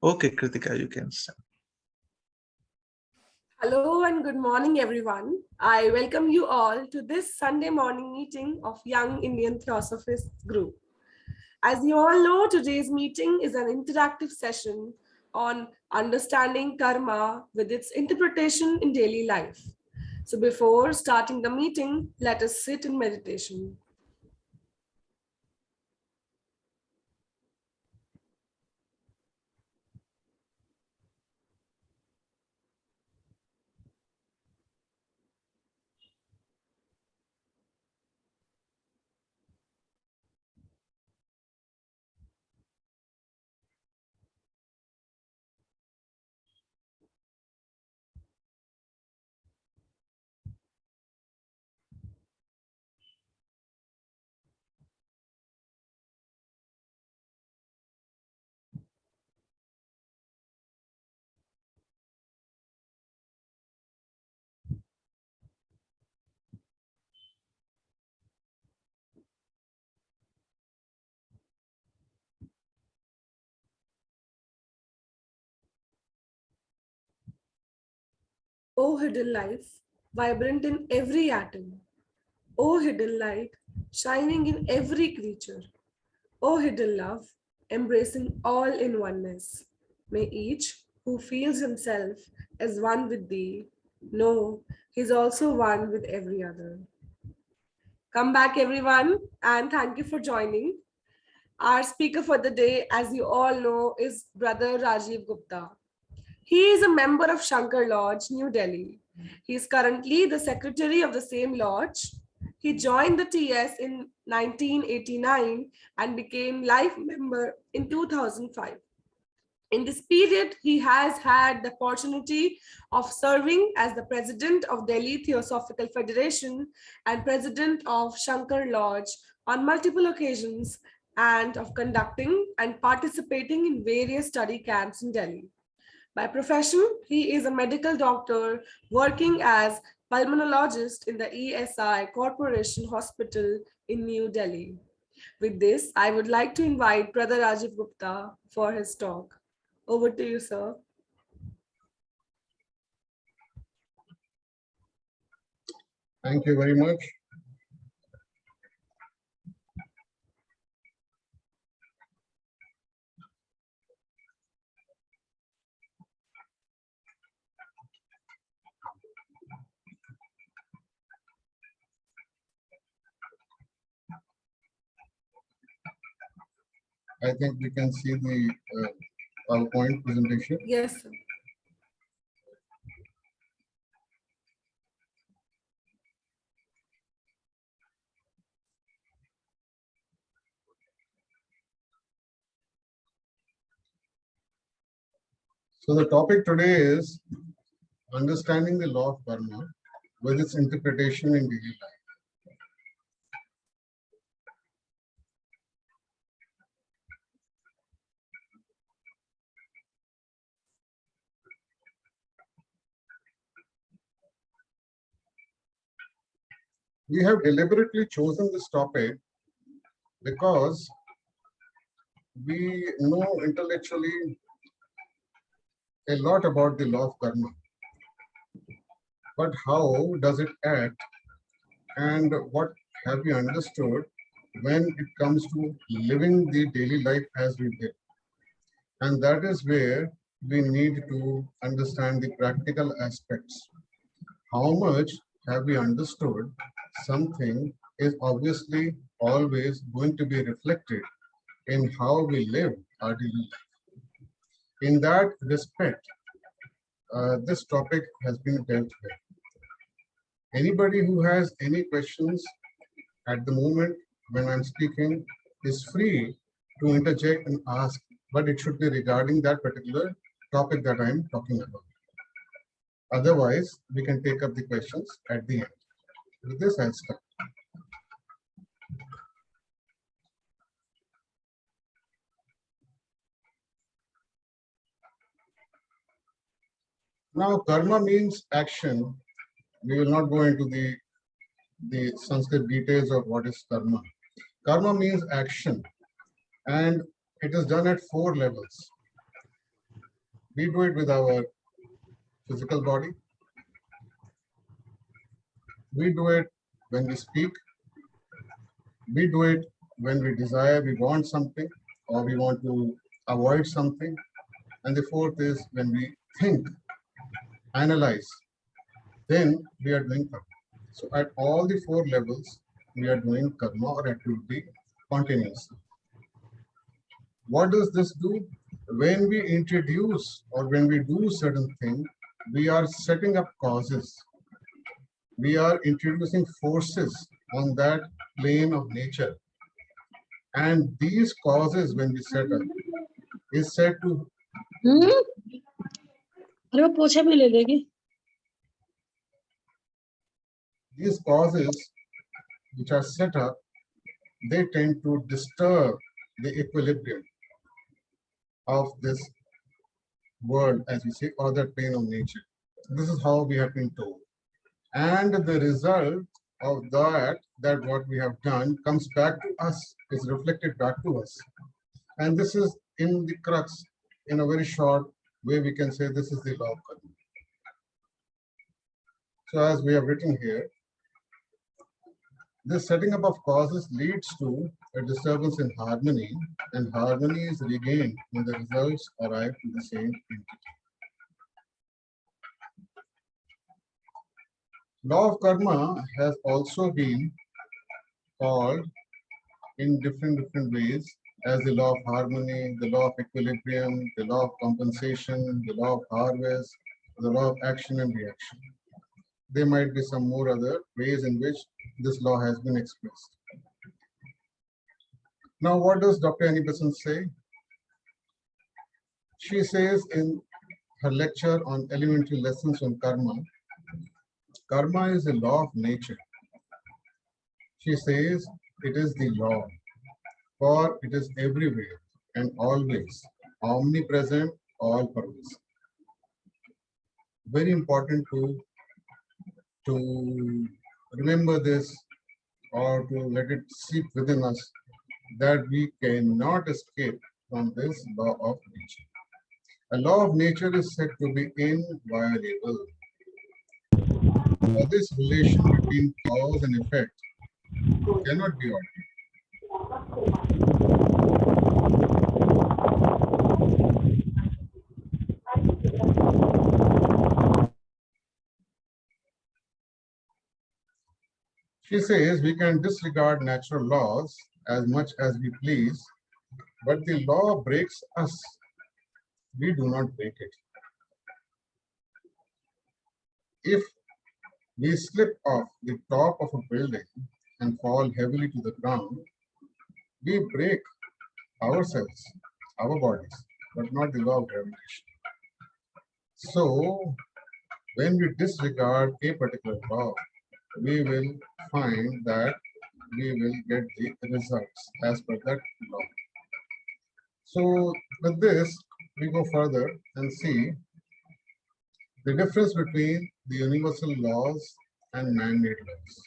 Okay, Kritika, you can start. Hello and good morning, everyone. I welcome you all to this Sunday morning meeting of Young Indian Theosophists Group. As you all know, today's meeting is an interactive session on understanding karma with its interpretation in daily life. So before starting the meeting, let us sit in meditation. O hidden life, vibrant in every atom. O hidden light, shining in every creature. O hidden love, embracing all in oneness. May each who feels himself as one with thee know he's also one with every other. Come back, everyone, and thank you for joining. Our speaker for the day, as you all know, is Brother Rajiv Gupta. He is a member of Shankar Lodge, New Delhi. He is currently the secretary of the same lodge. He joined the TS in 1989 and became life member in 2005. In this period, he has had the opportunity of serving as the president of Delhi Theosophical Federation and president of Shankar Lodge on multiple occasions and of conducting and participating in various study camps in Delhi. By profession, he is a medical doctor working as pulmonologist in the ESI Corporation Hospital in New Delhi. With this, I would like to invite Brother Rajiv Gupta for his talk. Over to you, sir. Thank you very much. I think we can see the PowerPoint presentation. Yes, sir. So the topic today is understanding the law of karma with its interpretation in daily life. We have deliberately chosen this topic because we know intellectually a lot about the law of karma. But how does it act and what have we understood when it comes to living the daily life as we did? And that is where we need to understand the practical aspects. How much have we understood? Something is obviously always going to be reflected in how we live our daily life. In that respect, this topic has been dealt with. Anybody who has any questions at the moment when I'm speaking is free to interject and ask, but it should be regarding that particular topic that I'm talking about. Otherwise, we can take up the questions at the end. With this, I'll start. Now, karma means action. We will not go into the Sanskrit details of what is karma. Karma means action, and it is done at 4 levels. We do it with our physical body. We do it when we speak. We do it when we desire, we want something, or we want to avoid something. And the fourth is when we think, analyze, then we are doing karma. So at all the four levels, we are doing karma or activity continuously. What does this do? When we introduce or when we do certain thing, we are setting up causes. We are introducing forces on that plane of nature. And these causes, when we set up, is said to these causes which are set up, they tend to disturb the equilibrium of this world, as we say, or that plane of nature. This is how we have been told. And the result of that what we have done comes back to us, is reflected back to us. And this is in the crux, in a very short way, we can say this is the law of karma. So as we have written here, this setting up of causes leads to a disturbance in harmony, and harmony is regained when the results arrive to the same entity. Law of karma has also been called in different ways as the law of harmony, the law of equilibrium, the law of compensation, the law of harvest, the law of action and reaction. There might be some more other ways in which this law has been expressed. Now, what does Dr. Annie Besant say? She says in her lecture on elementary lessons on karma, karma is a law of nature. She says it is the law, for it is everywhere and always, omnipresent, all pervasive. Very important to remember this, or to let it seep within us, that we cannot escape from this law of nature. A law of nature is said to be inviolable. For this relation between cause and effect cannot be altered. She says we can disregard natural laws as much as we please, but the law breaks us. We do not break it. If we slip off the top of a building and fall heavily to the ground, we break ourselves, our bodies, but not the law of gravitation. So, when we disregard a particular law, we will find that we will get the results as per that law. So, with this, we go further and see the difference between the universal laws and man-made laws.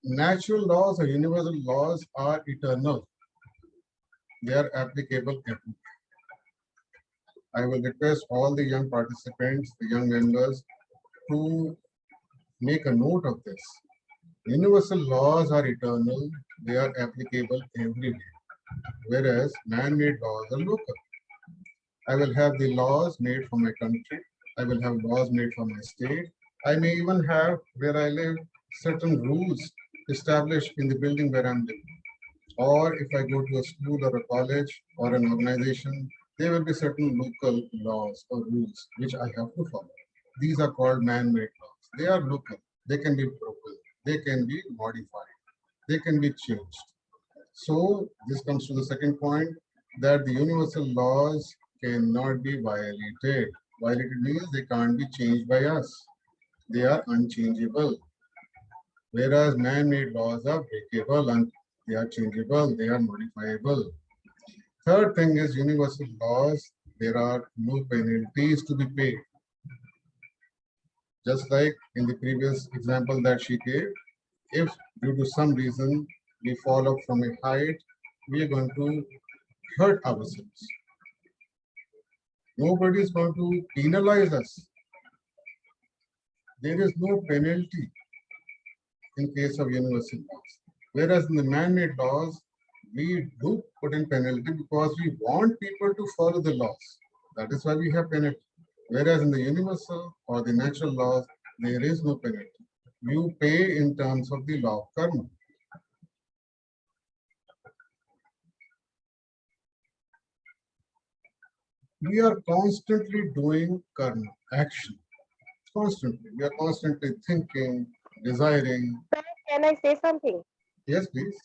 Natural laws or universal laws are eternal. They are applicable everywhere. I will request all the young participants, the young members, to make a note of this. Universal laws are eternal. They are applicable everywhere, whereas man-made laws are local. I will have the laws made for my country. I will have laws made for my state. I may even have, where I live, certain rules established in the building where I'm living. Or if I go to a school or a college or an organization, there will be certain local laws or rules which I have to follow. These are called man-made laws. They are local. They can be broken. They can be modified. They can be changed. So this comes to the second point, that the universal laws cannot be violated. Violated means they can't be changed by us. They are unchangeable. Whereas man-made laws are breakable and they are changeable, they are modifiable. Third thing is universal laws, there are no penalties to be paid. Just like in the previous example that she gave, if due to some reason we fall off from a height, we are going to hurt ourselves. Nobody is going to penalize us. There is no penalty in case of universal laws. Whereas in the man-made laws, we do put in penalty because we want people to follow the laws. That is why we have penalty. Whereas in the universal or the natural laws, there is no penalty. You pay in terms of the law of karma. We are constantly doing karma, action. Constantly. We are constantly thinking, desiring. Sir, can I say something? Yes, please.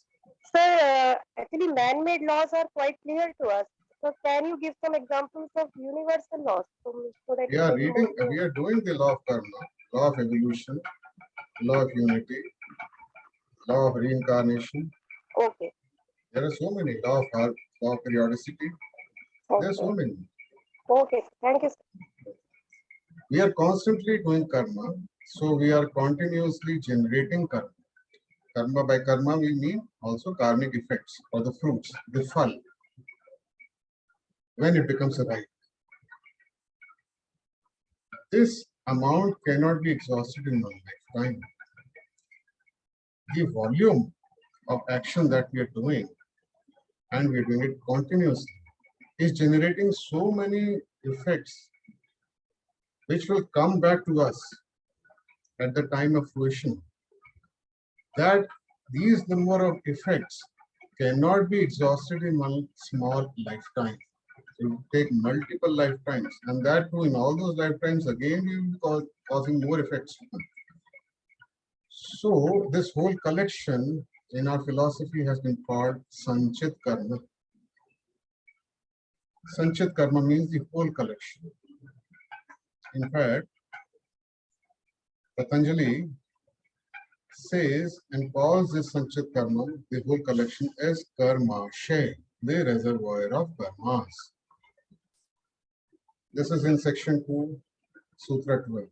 Sir, actually, man-made laws are quite clear to us. So, can you give some examples of universal laws so that We it are will be more reading, clear? we are doing the law of karma, law of evolution, law of unity, law of reincarnation. Okay, There are so many law of periodicity. There are okay, so many. okay. Thank you, sir. We are constantly doing karma, so we are continuously generating karma. Karma by karma we mean also karmic effects or the fruits, the phal, when it becomes a right. This amount cannot be exhausted in one lifetime. The volume of action that we are doing, and we are doing it continuously, is generating so many effects which will come back to us at the time of fruition, that these number of effects cannot be exhausted in one small lifetime. It will take multiple lifetimes, and that too in all those lifetimes again we will be causing more effects. So this whole collection in our philosophy has been called Sanchit Karma. Sanchit Karma means the whole collection. In fact, Patanjali says and calls this Sanchit Karma, the whole collection, as Karmashay, the reservoir of karmas. This is in section 2, Sutra 12.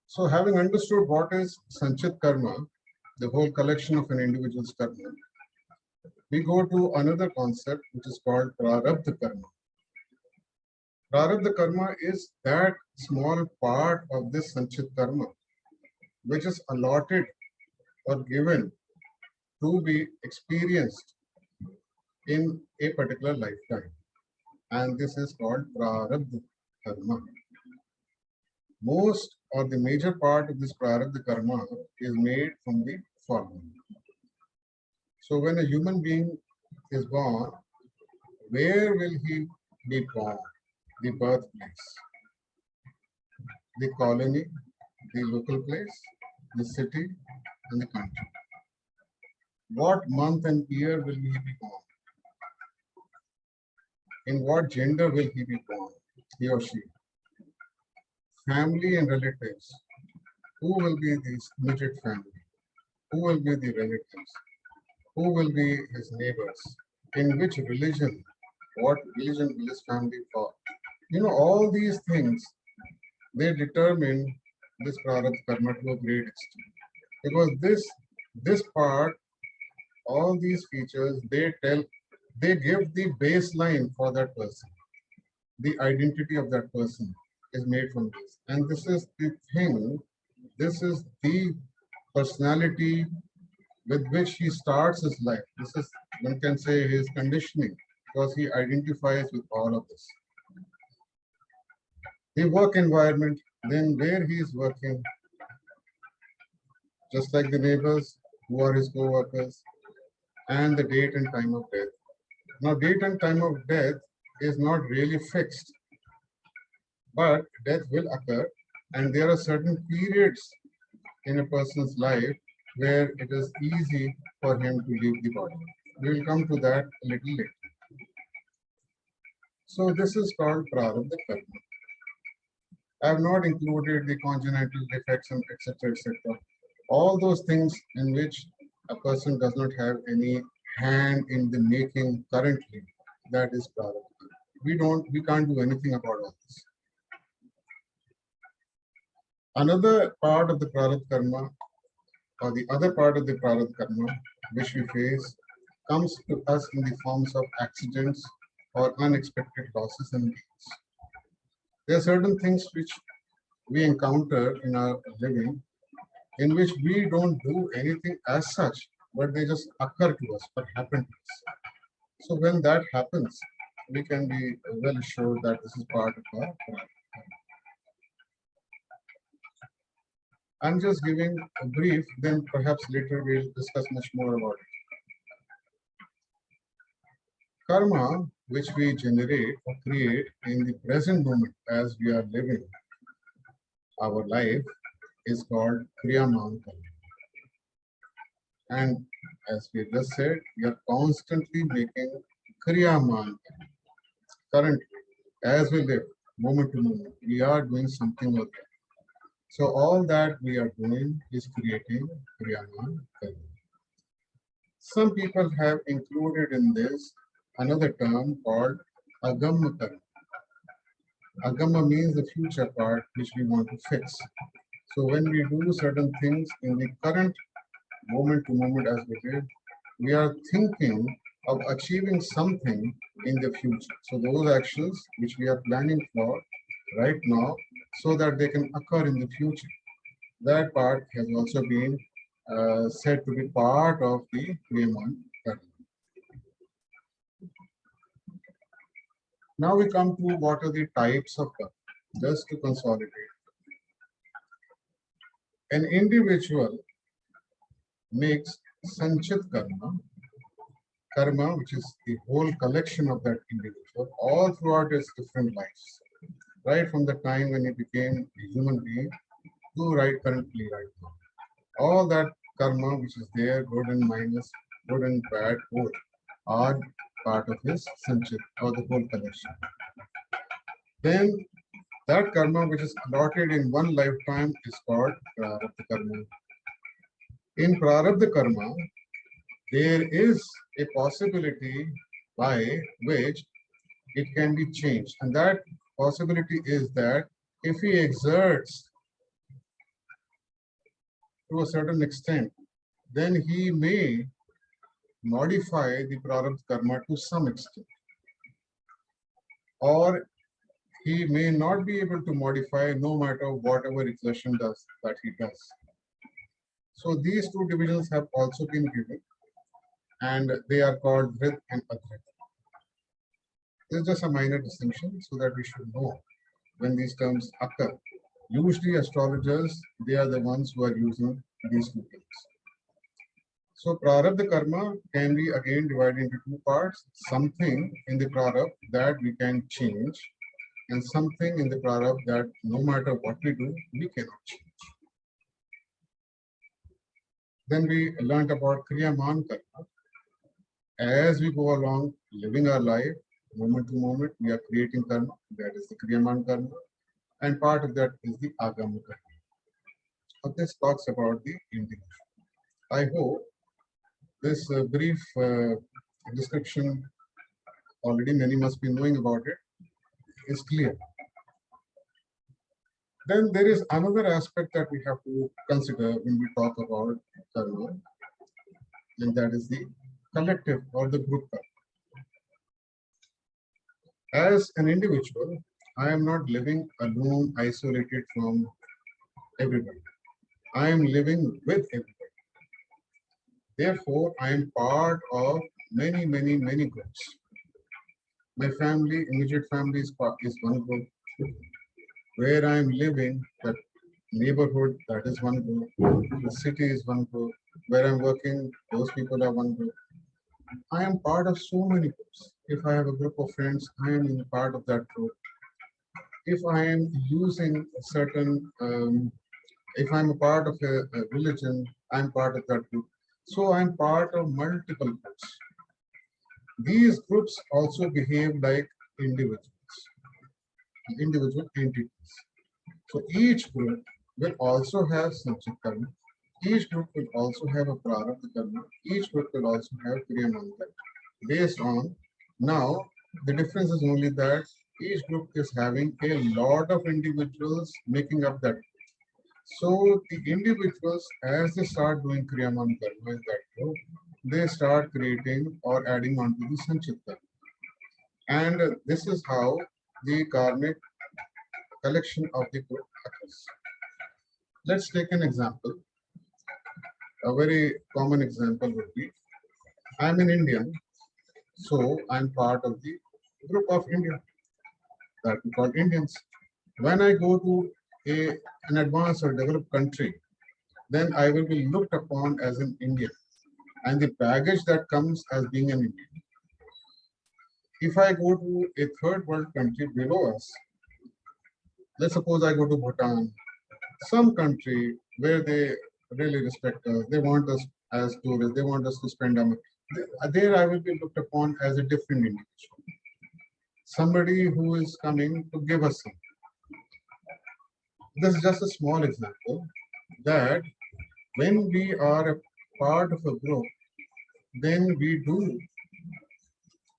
So having understood what is Sanchit Karma, the whole collection of an individual's karma, we go to another concept which is called Prarabdha Karma. Prarabdha Karma is that small part of this Sanchit Karma which is allotted or given to be experienced in a particular lifetime. And this is called Prarabdha Karma. Most or the major part of this Prarabdha Karma is made from the following. So when a human being is born, where will he be born? The birthplace, the colony, the local place, the city, and the country. What month and year will he be born? In what gender will he be born, he or she? Family and relatives. Who will be his immediate family? Who will be the relatives? Who will be his neighbors? In which religion? What religion will his family follow? All these things, they determine this prarabdha karma to a great extent. Because this part, all these features, they give the baseline for that person. The identity of that person is made from this. And this is the thing, this is the personality with which he starts his life. This is, one can say, his conditioning, because he identifies with all of this. The work environment, then where he is working, just like the neighbors who are his co-workers, and the date and time of death. Now, date and time of death is not really fixed, but death will occur, and there are certain periods in a person's life where it is easy for him to leave the body. We will come to that a little later. So this is called Prarabdha Karma. I have not included the congenital defects and etc. etc. All those things in which a person does not have any hand in the making currently. that is prarabdha. We can't do anything about all this. Another part of the prarabdha karma, or the other part of the prarabdha karma which we face, comes to us in the forms of accidents or unexpected losses and gains. There are certain things which we encounter in our living in which we don't do anything as such, but they just occur to us or happen to us. So when that happens, we can be well assured that this is part of our karma. I'm just giving a brief, then perhaps later we'll discuss much more about it. Karma, which we generate or create in the present moment as we are living our life, is called Kriyaman Karma. And as we just said, we are constantly making Kriyaman Karma. Currently, as we live, moment to moment, we are doing something or other. So all that we are doing is creating Kriyaman Karma. Some people have included in this another term called Agamma Karma. Agamma means the future part which we want to fix. So when we do certain things in the current moment to moment as we live, we are thinking of achieving something in the future. So those actions which we are planning for right now so that they can occur in the future, that part has also been said to be part of the Kriyaman Karma. Now we come to what are the types of karma. Just to consolidate, an individual makes sanchit karma, which is the whole collection of that individual, all throughout his different lives, right from the time when he became a human being to currently right now. All that karma which is there, good and minus, good and bad, both are part of his sanchit or the whole collection. Then that karma which is allotted in one lifetime is called prarabdha karma. In prarabdha karma, there is a possibility by which it can be changed. And that possibility is that if he exerts to a certain extent, then he may modify the prarabdha karma to some extent. Or he may not be able to modify no matter whatever exertion that he does. So these two divisions have also been given, and they are called Vrit and Advrit. This is just a minor distinction so that we should know when these terms occur. Usually astrologers, they are the ones who are using these two terms. So prarabdha karma can be again divided into two parts, something in the prarabdha that we can change and something in the prarabdha that no matter what we do, we cannot change. Then we learned about Kriyaman Karma. As we go along living our life, moment to moment, we are creating karma, that is the Kriyaman Karma, and part of that is the Agama Karma. Now this talks about the individual. I hope this brief description, already many must be knowing about it, is clear. Then there is another aspect that we have to consider when we talk about karma, and that is the collective or the group karma. As an individual, I am not living alone, isolated from everybody. I am living with everybody. Therefore, I am part of many, many, many groups. My family, immediate family is one group. Where I am living, that neighborhood, that is one group. The city is one group. Where I'm working, those people are one group. I am part of so many groups. If I have a group of friends, I am in part of that group. If I am using a certain, if I'm a part of a religion, I'm part of that group. So I'm part of multiple groups. These groups also behave like individual entities. So each group will also have sanchit karma. Each group will also have a prarabdha karma. Each group will also have kriyaman karma. Based on now The difference is only that each group is having a lot of individuals making up that. So the individuals, as they start doing Kriyaman Karma in that group, they start creating or adding on to the Sanchit Karma. And this is how the karmic collection of the group occurs. Let's take an example. A very common example would be, I'm an Indian, so I'm part of the group of India that we call Indians. When I go to an advanced or developed country, then I will be looked upon as an Indian and the baggage that comes as being an Indian. If I go to a third world country below us, let's suppose I go to Bhutan, some country where they really respect us, they want us as tourists, they want us to spend our money. There I will be looked upon as a different individual, somebody who is coming to give us something. This is just a small example that when we are a part of a group, then we do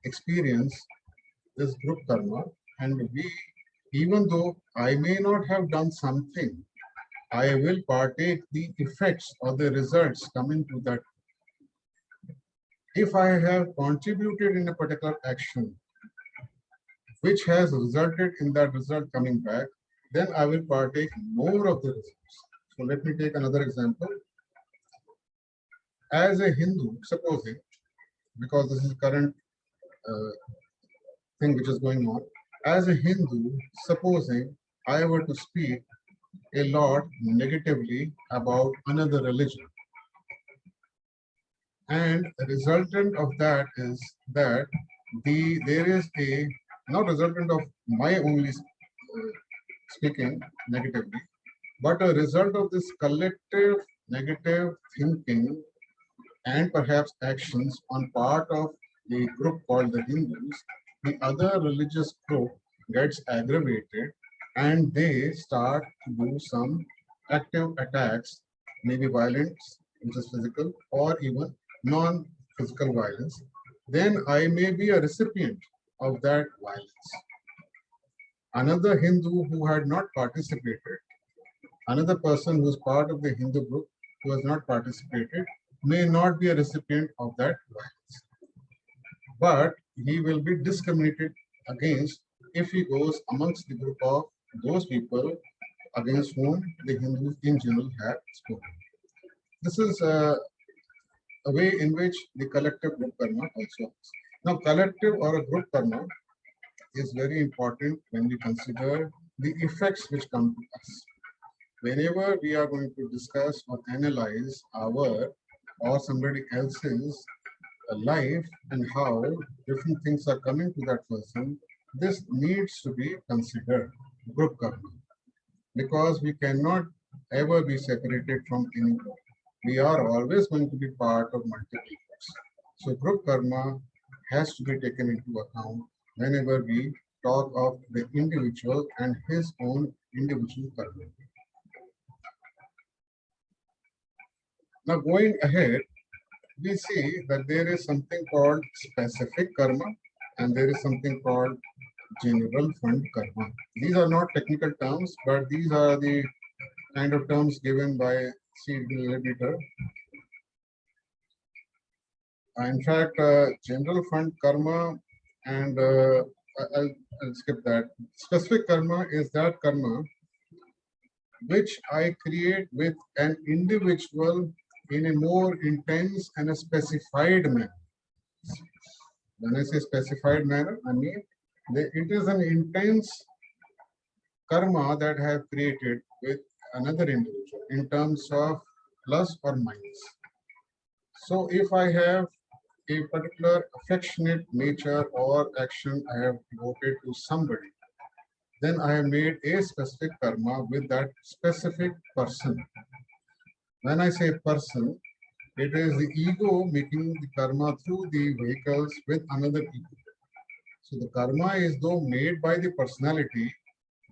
experience this group karma, and we, even though I may not have done something, I will partake the effects or the results coming to that. If I have contributed in a particular action which has resulted in that result coming back, then I will partake more of the results. So let me take another example. As a Hindu, supposing, because this is current uh, thing which is going on, as a Hindu, supposing I were to speak a lot negatively about another religion, and the resultant of that is that there is a, not resultant of my only speaking negatively, but a result of this collective negative thinking and perhaps actions on part of the group called the Hindus. The other religious group gets aggravated and they start to do some active attacks, maybe violence, which is physical, or even non-physical violence. Then I may be a recipient of that violence. Another Hindu who had not participated, another person who is part of the Hindu group who has not participated, may not be a recipient of that violence. But he will be discriminated against if he goes amongst the group of those people against whom the Hindus in general have spoken. This is a way in which the collective group karma also is. Now, collective or a group karma is very important when we consider the effects which come to us. Whenever we are going to discuss or analyze our or somebody else's life and how different things are coming to that person, this needs to be considered group karma, because we cannot ever be separated from any group. We are always going to be part of multiple groups. So group karma has to be taken into account whenever we talk of the individual and his own individual karma. Now going ahead, we see that there is something called specific karma and there is something called general fund karma. These are not technical terms, but these are the kind of terms given by C.D. Editor. In fact, general fund karma and I'll skip that. Specific karma is that karma which I create with an individual in a more intense and a specified manner. When I say specified manner, I mean it is an intense karma that I have created with another individual in terms of plus or minus. So if I have a particular affectionate nature or action I have devoted to somebody, then I have made a specific karma with that specific person. When I say person, it is the ego making the karma through the vehicles with another ego. So the karma is though made by the personality,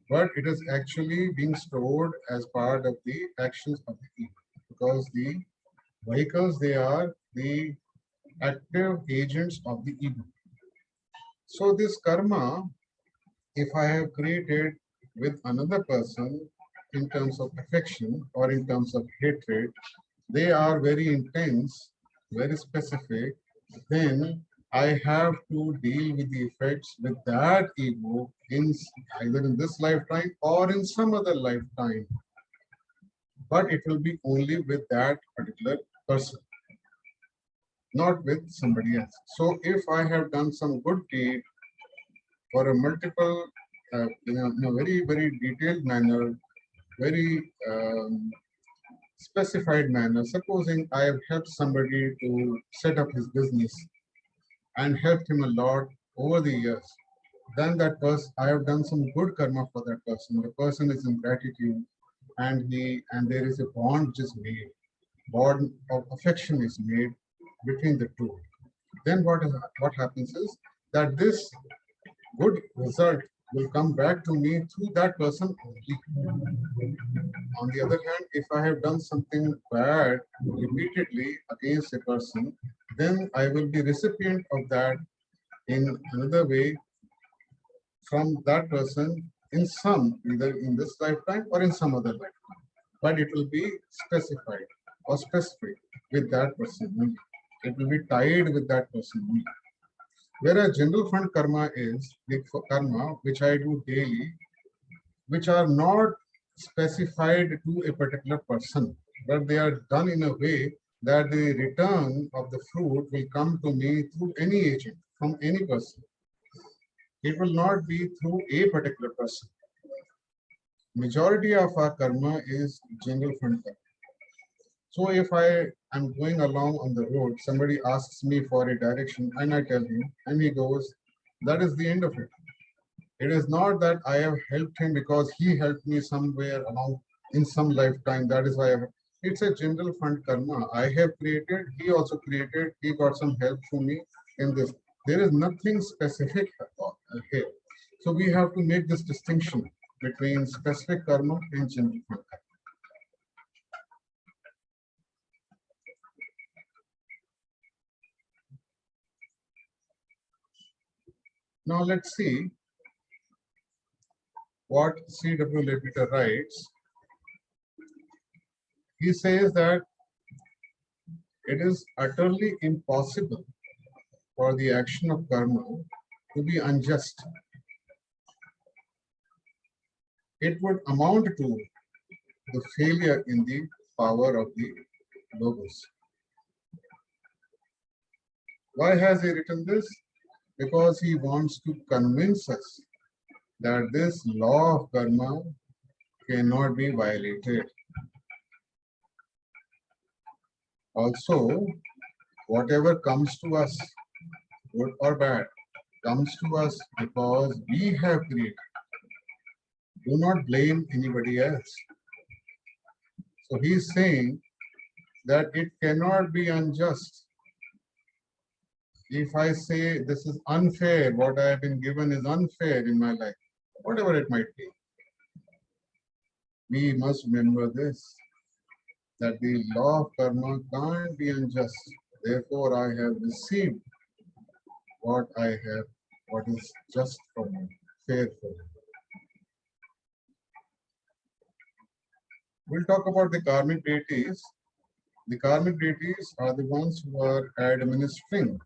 but it is actually being stored as part of the actions of the ego, because the vehicles, they are the active agents of the ego. So this karma, if I have created with another person in terms of affection or in terms of hatred, they are very intense, very specific, then I have to deal with the effects with that ego in either in this lifetime or in some other lifetime. But it will be only with that particular person, not with somebody else. So if I have done some good deed for a multiple, in a very, very detailed manner, very specified manner, supposing I have helped somebody to set up his business and helped him a lot over the years, then that person, I have done some good karma for that person. The person is in gratitude, and there is a bond which is made, bond of affection is made between the two. Then what happens is that this good result will come back to me through that person only. On the other hand, if I have done something bad repeatedly against a person, then I will be recipient of that in another way from that person in some, either in this lifetime or in some other lifetime. But it will be specified or specific with that person only. It will be tied with that person only. Whereas general fund karma is the karma which I do daily, which are not specified to a particular person, but they are done in a way that the return of the fruit will come to me through any agent, from any person. It will not be through a particular person. Majority of our karma is general fund karma. So if I am going along on the road, somebody asks me for a direction and I tell him, and he goes, that is the end of it. It is not that I have helped him because he helped me somewhere along in some lifetime. That is why it's a general fund karma. I have created, he also created, he got some help from me in this. There is nothing specific here. So we have to make this distinction between specific karma and general fund karma. Now let's see what C.W. Lepeter writes. He says that it is utterly impossible for the action of karma to be unjust. It would amount to the failure in the power of the logos. Why has he written this? Because he wants to convince us that this law of karma cannot be violated. Also, whatever comes to us, good or bad, comes to us because we have created. Do not blame anybody else. So he is saying that it cannot be unjust. If I say this is unfair, what I have been given is unfair in my life, whatever it might be, we must remember this, that the law of karma can't be unjust. Therefore, I have received what I have, what is just for me, fair for me. We'll talk about the karmic deities. The karmic deities are the ones who are administering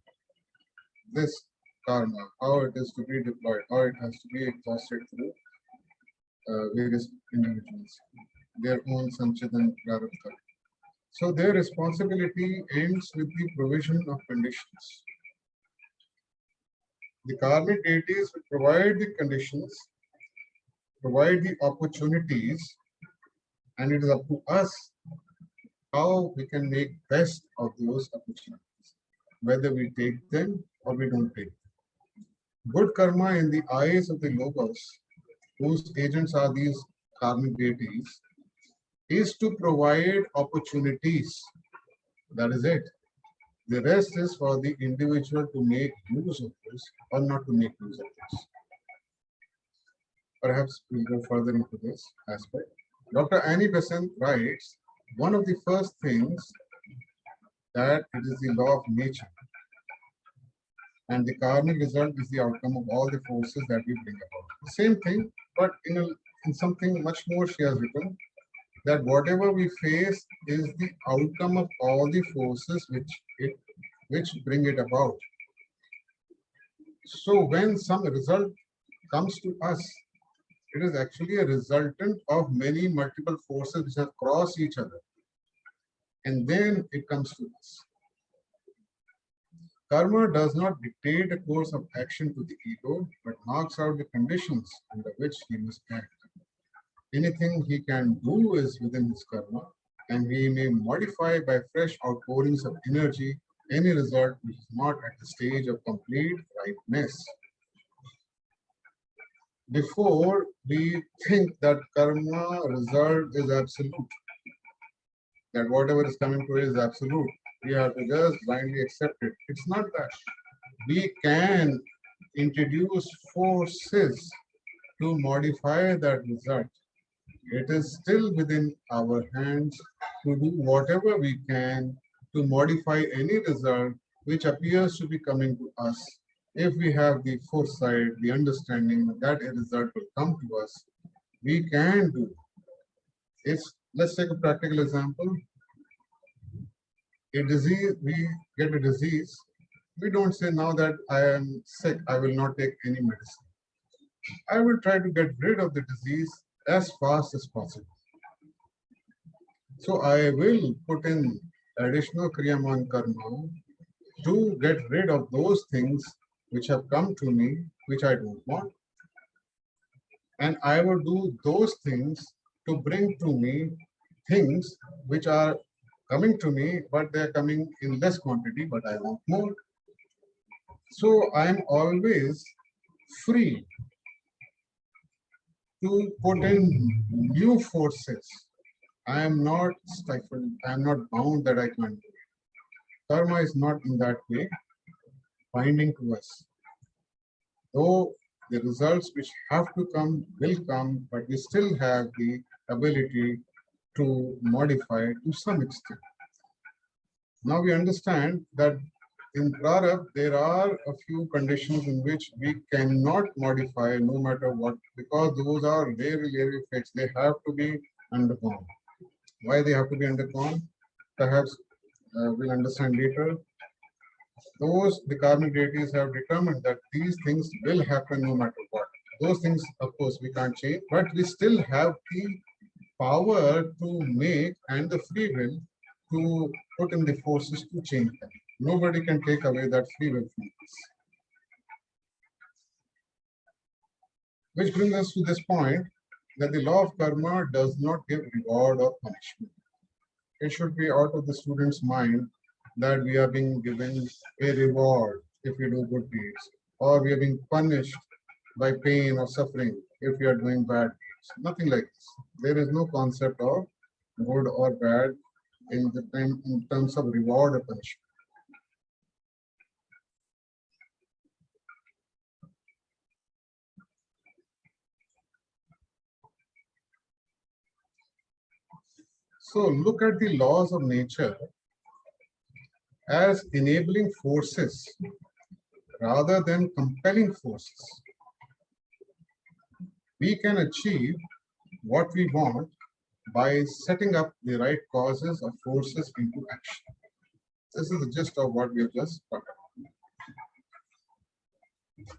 this karma, how it is to be deployed, how it has to be exhausted through various individuals, their own sanchidan prarabdha. So their responsibility ends with the provision of conditions. The karmic deities will provide the conditions, provide the opportunities, and it is up to us how we can make best of those opportunities, whether we take them or we don't take them. Good karma in the eyes of the logos, whose agents are these karmic deities, is to provide opportunities. That is it. The rest is for the individual to make use of this or not to make use of this. Perhaps we'll go further into this aspect. Dr. Annie Besant writes, one of the first things that it is the law of nature. and the karmic result is the outcome of all the forces that we bring about. The same thing, but in something much more she has written that whatever we face is the outcome of all the forces which bring it about. So when some result comes to us, it is actually a resultant of many multiple forces which have crossed each other, and then it comes to us. Karma does not dictate a course of action to the ego, but marks out the conditions under which he must act. Anything he can do is within his karma, and he may modify by fresh outpourings of energy any result which is not at the stage of complete rightness. Before we think that karma result is absolute, that whatever is coming to us is absolute, we have to just blindly accept it. It's not that. We can introduce forces to modify that result. It is still within our hands to do whatever we can to modify any result which appears to be coming to us. If we have the foresight, the understanding that a result will come to us, we can do. Let's take a practical example. A disease, we get a disease. We don't say now that I am sick, I will not take any medicine. I will try to get rid of the disease as fast as possible. So I will put in additional Kriyaman Karma to get rid of those things which have come to me, which I don't want. And I will do those things to bring to me things which are coming to me, but they are coming in less quantity, but I want more. So I am always free to put in new forces. I am not stifled, I am not bound that I can't do it. Karma is not in that way binding to us. Though the results which have to come will come, but we still have the ability to modify to some extent. Now we understand that in Prarabdha, there are a few conditions in which we cannot modify no matter what, because those are very, very fixed. They have to be undergone. Why they have to be undergone? Perhaps we'll understand later. The karmic deities have determined that these things will happen no matter what. Those things, of course, we can't change, but we still have the power to make and the free will to put in the forces to change them. Nobody can take away that free will from us. Which brings us to this point that the law of karma does not give reward or punishment. It should be out of the student's mind that we are being given a reward if we do good deeds, or we are being punished by pain or suffering if we are doing bad deeds. Nothing like this. There is no concept of good or bad in terms of reward or punishment. So look at the laws of nature as enabling forces rather than compelling forces. We can achieve what we want by setting up the right causes or forces into action. This is the gist of what we have just talked about.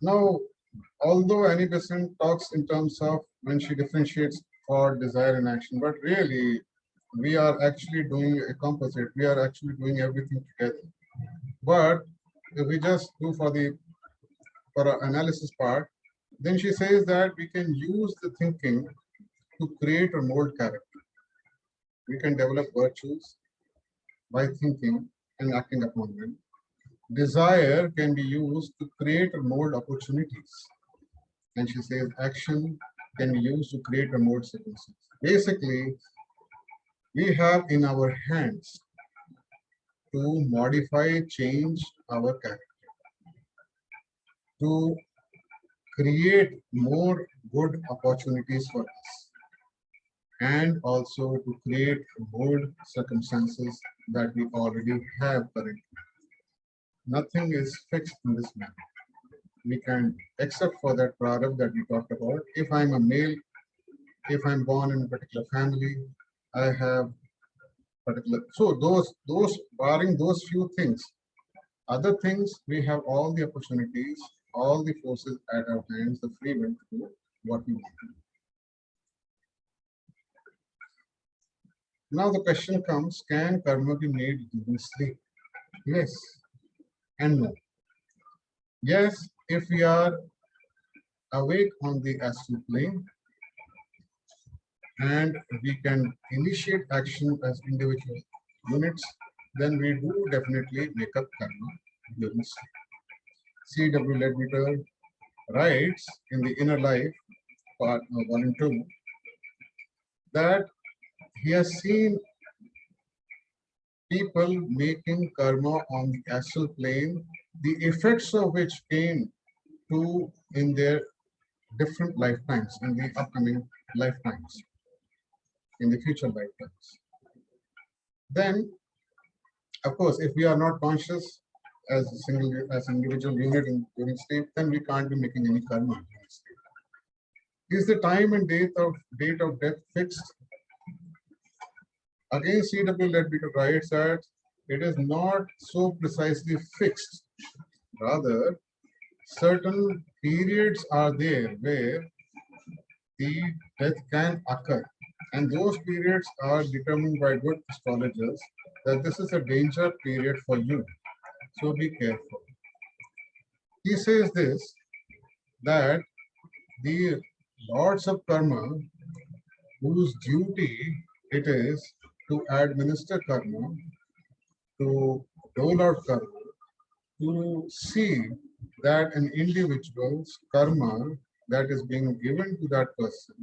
Now, although Annie Besant talks in terms of when she differentiates thought, desire, and action, but really we are actually doing a composite. We are actually doing everything together. But if we just do for our analysis part, then she says that we can use the thinking to create or mold character. We can develop virtues by thinking and acting upon them. Desire can be used to create or mold opportunities. And she says action can be used to create or mold circumstances. Basically, we have in our hands to modify, change our character, to create more good opportunities for us, and also to create more circumstances that we already have currently. Nothing is fixed in this manner. we can, except for that prarabdha that we talked about. If I'm a male, if I'm born in a particular family, I have particular. So those barring those few things, other things we have all the opportunities, all the forces at our hands, the free will to do what we want to do. Now the question comes: can karma be made during sleep? Yes and no. Yes, if we are awake on the astral plane and we can initiate action as individual units, then we do definitely make up karma during sleep. C.W. Ledbetter writes in the Inner Life, part 1 and 2, that he has seen people making karma on the astral plane, the effects of which came to in their different lifetimes, in the upcoming lifetimes, in the future lifetimes. Then, of course, if we are not conscious as a single, as an individual unit during sleep, then we can't be making any karma during sleep. Is the time and date of death fixed? Again, C.W. Ledbetter writes that it is not so precisely fixed. Rather, certain periods are there where the death can occur. And those periods are determined by good astrologers that this is a danger period for you. So be careful. He says this, that the lords of karma, whose duty it is to administer karma, to dole out karma, to see that an individual's karma that is being given to that person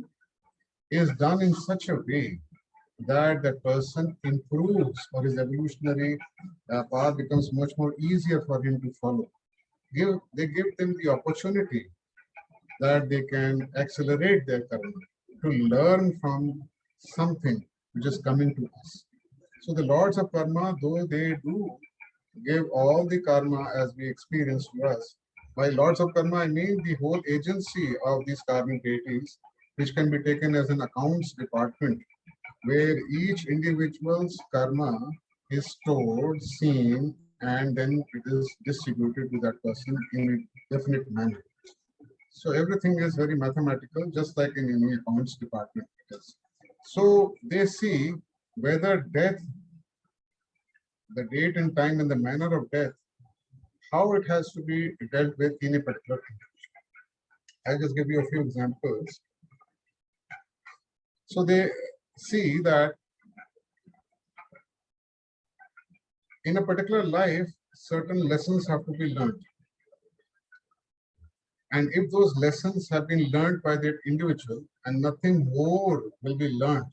is done in such a way that that person improves, or his evolutionary path becomes much more easier for him to follow. They give them the opportunity that they can accelerate their karma, to learn from something which is coming to us. So the lords of karma, though they do give all the karma as we experience to us, by lords of karma I mean the whole agency of these karmic deities, which can be taken as an accounts department, where each individual's karma is stored, seen, and then it is distributed to that person in a definite manner. So everything is very mathematical, just like in any accounts department it is. So they see whether death, the date and time and the manner of death, how it has to be dealt with in a particular individual. I'll just give you a few examples. So they see that in a particular life, certain lessons have to be learned. And if those lessons have been learned by that individual and nothing more will be learned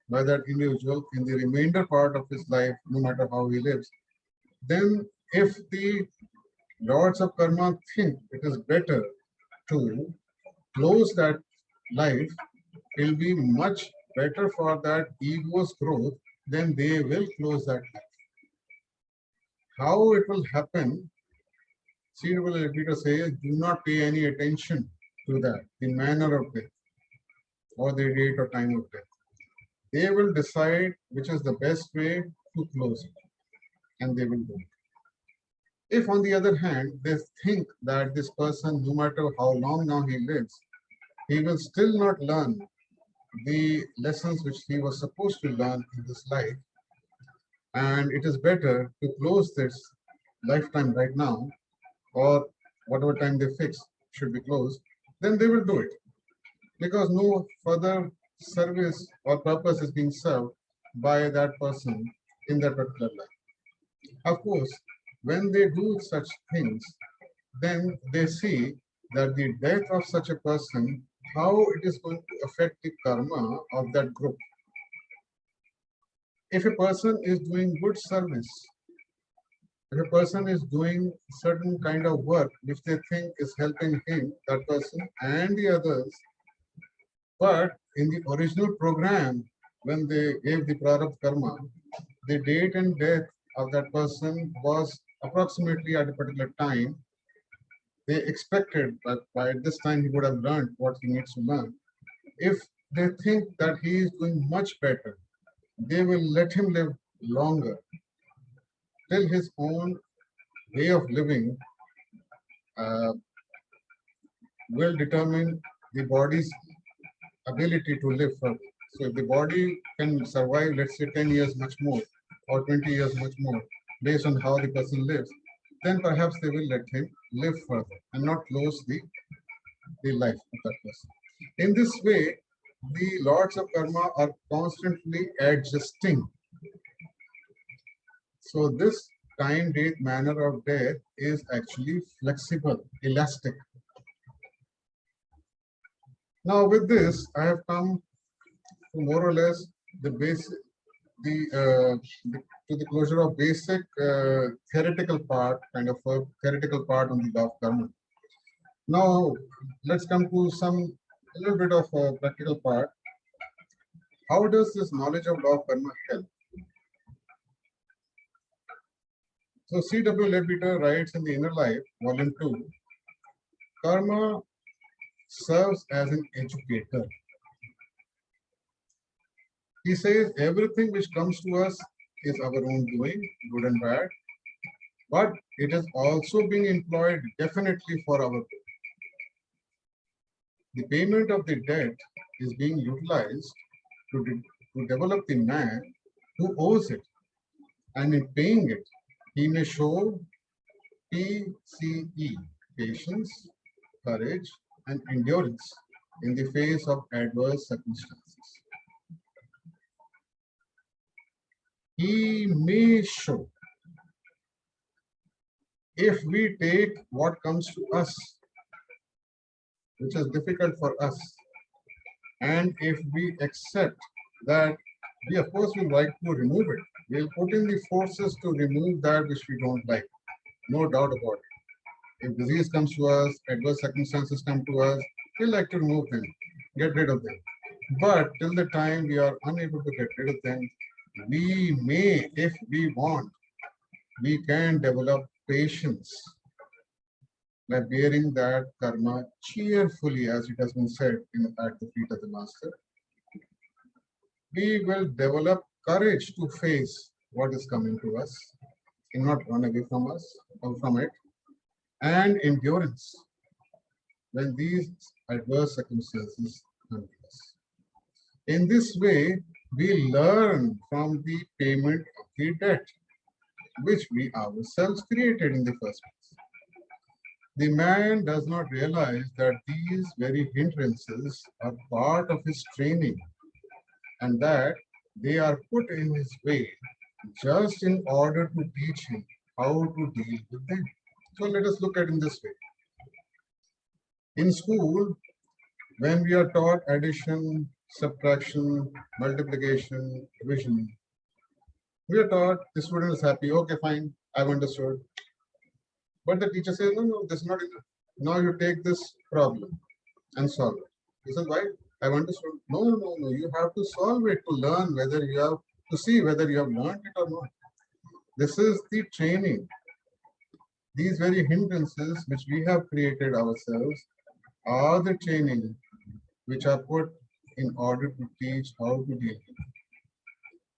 by that individual in the remainder part of his life, no matter how he lives, then if the lords of karma think it is better to close that life, it will be much better for that ego's growth, then they will close that life. How it will happen, C.W. Peter says, do not pay any attention to that, the manner of death or the date or time of death. They will decide which is the best way to close it, and they will do it. If, on the other hand, they think that this person, no matter how long now he lives, he will still not learn the lessons which he was supposed to learn in this life, and it is better to close this lifetime right now, or whatever time they fix should be closed, then they will do it, because no further service or purpose is being served by that person in that particular life. Of course, when they do such things, then they see that the death of such a person, how it is going to affect the karma of that group. If a person is doing good service, if a person is doing certain kind of work which they think is helping him, that person, and the others, but in the original program, when they gave the prarabdha karma, the date and death of that person was approximately at a particular time. they expected that by this time he would have learned what he needs to learn. If they think that he is doing much better, they will let him live longer till his own way of living uh, will determine the body's ability to live further. So if the body can survive, let's say 10 years much more or 20 years much more, based on how the person lives, then perhaps they will let him live further and not close the life of that person. In this way, the lords of karma are constantly adjusting. So this time, date, manner of death is actually flexible, elastic. Now with this, I have come to more or less the basic, to the closure of basic theoretical part, kind of a theoretical part on the law of karma. Now let's come to a little bit of a practical part. How does this knowledge of law of karma help? So C.W. Leadbeater writes in the Inner Life, Volume 2, karma serves as an educator. He says everything which comes to us is our own doing, good and bad, but it is also being employed definitely for our good. The payment of the debt is being utilized to develop the man who owes it, and in paying it, he may show PCE, patience, courage, and endurance in the face of adverse circumstances. He may show, if we take what comes to us, which is difficult for us, and if we accept that we of course will like to remove it, we'll put in the forces to remove that which we don't like, no doubt about it. If disease comes to us, adverse circumstances come to us, we like to remove them, get rid of them. But till the time we are unable to get rid of them, we may, if we want, we can develop patience by bearing that karma cheerfully, as it has been said at the feet of the Master. We will develop courage to face what is coming to us and not run away from us or from it, and endurance when these adverse circumstances come to us. In this way, we learn from the payment of the debt, which we ourselves created in the first place. The man does not realize that these very hindrances are part of his training and that they are put in his way just in order to teach him how to deal with them. So let us look at it in this way. In school, when we are taught addition, subtraction, multiplication, division, we are taught the student is happy, okay, fine, I've understood. But the teacher says, no, no, this is not enough. Now you take this problem and solve it. He says, why? I've understood. No, no, no, no. You have to solve it to learn whether you have to see whether you have learned it or not. This is the training. These very hindrances which we have created ourselves are the training which are put in order to teach how to deal with it.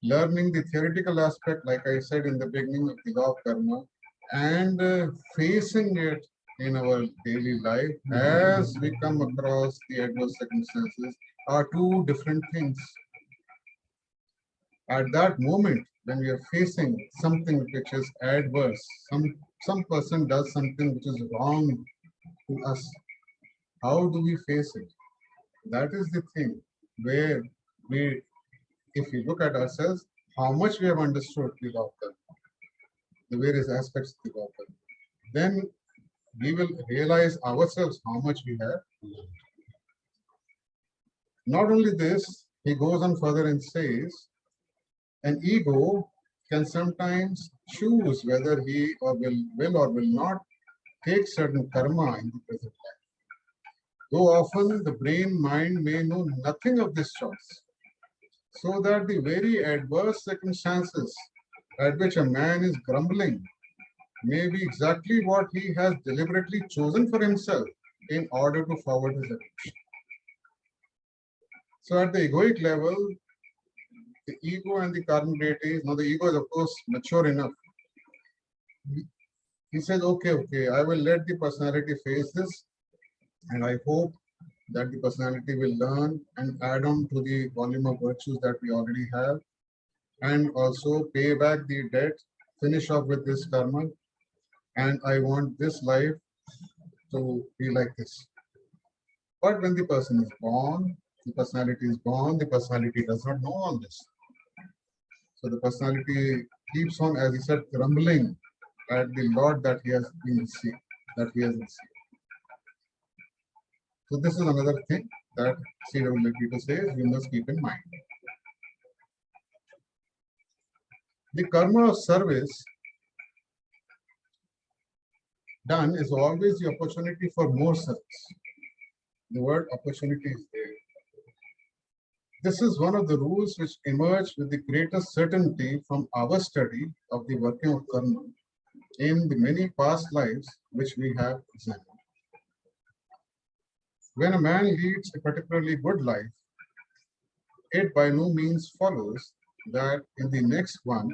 Learning the theoretical aspect, like I said in the beginning of the law of karma, and facing it in our daily life as we come across the adverse circumstances are two different things. At that moment, when we are facing something which is adverse, some person does something which is wrong to us, how do we face it? That is the thing where we, if we look at ourselves, how much we have understood the law of karma, the various aspects of the law of karma, then we will realize ourselves how much we have learned. Not only this, he goes on further and says, an ego can sometimes choose whether he or will or will not take certain karma in the present life. Though often the brain mind may know nothing of this choice, so that the very adverse circumstances at which a man is grumbling may be exactly what he has deliberately chosen for himself in order to forward his evolution. So at the egoic level, the ego and the karmic deities, now the ego is of course mature enough. He says, okay, I will let the personality face this, and I hope that the personality will learn and add on to the volume of virtues that we already have, and also pay back the debt, finish off with this karma, and I want this life to be like this. But when the person is born, the personality is born, the personality does not know all this. So the personality keeps on, as he said, grumbling at the lot that he has been received, that he has received. So this is another thing that CWP says you must keep in mind. The karma of service done is always the opportunity for more service. The word opportunity is there. This is one of the rules which emerge with the greatest certainty from our study of the working of karma in the many past lives which we have examined. When a man leads a particularly good life, it by no means follows that in the next one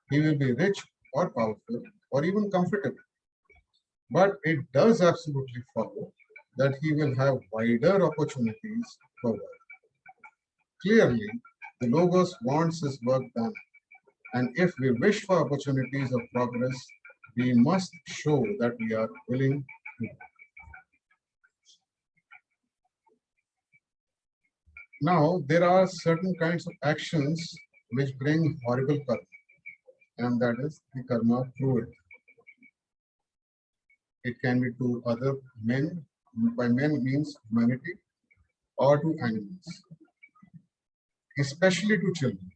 he will be rich or powerful or even comfortable. But it does absolutely follow that he will have wider opportunities for work. Clearly, the Logos wants his work done, and if we wish for opportunities of progress, we must show that we are willing to. Now, there are certain kinds of actions which bring horrible karma, and that is the karma of cruelty. It can be to other men, by men means humanity, or to animals, especially to children.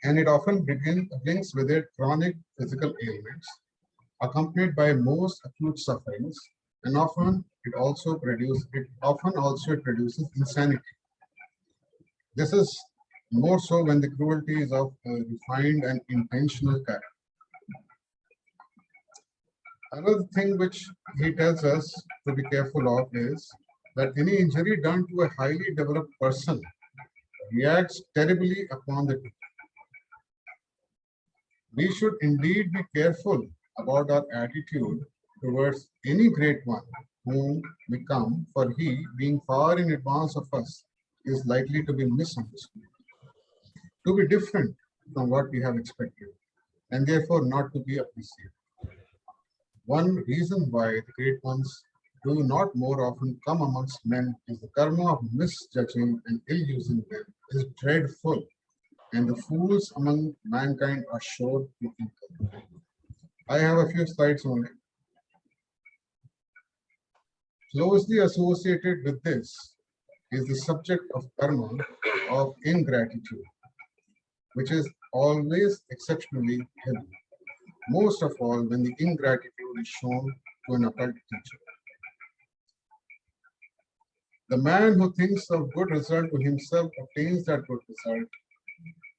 And it often brings with it chronic physical ailments, accompanied by most acute sufferings, and often it produces insanity. This is more so when the cruelty is of a refined and intentional character. Another thing which he tells us to be careful of is that any injury done to a highly developed person reacts terribly upon the truth. We should indeed be careful about our attitude towards any great one whom we come, for he, being far in advance of us, is likely to be misunderstood, to be different from what we have expected, and therefore not to be appreciated. One reason why the great ones do not more often come amongst men is the karma of misjudging and ill-using them is dreadful, and the fools among mankind are sure to incur. I have a few slides only. Closely associated with this is the subject of karma of ingratitude, which is always exceptionally heavy, most of all when the ingratitude is shown to an occult teacher. The man who thinks of good result to himself obtains that good result.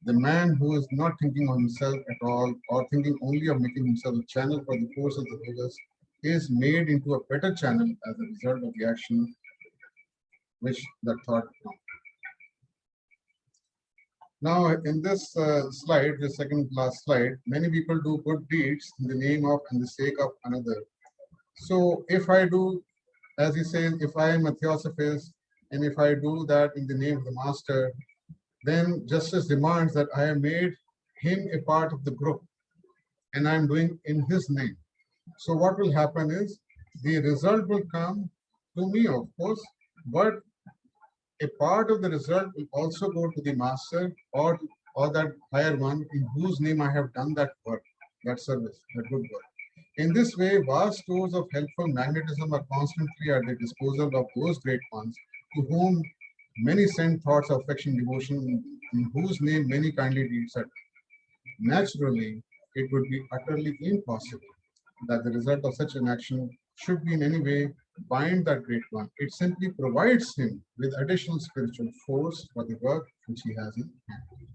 The man who is not thinking of himself at all or thinking only of making himself a channel for the force of the Vedas is made into a better channel as a result of the action which that thought prompted. Now, in this slide, the second last slide, many people do good deeds in the name of and the sake of another. So if I do, as he says, if I am a theosophist and if I do that in the name of the master, then justice demands that I have made him a part of the group and I am doing in his name. So what will happen is the result will come to me, of course, but a part of the result will also go to the master or that higher one in whose name I have done that work, that service, that good work. In this way, vast stores of helpful magnetism are constantly at the disposal of those great ones to whom many send thoughts of affection, devotion, in whose name many kindly deeds are done. Naturally, it would be utterly impossible that the result of such an action should be in any way bind that great one. It simply provides him with additional spiritual force for the work which he has in hand.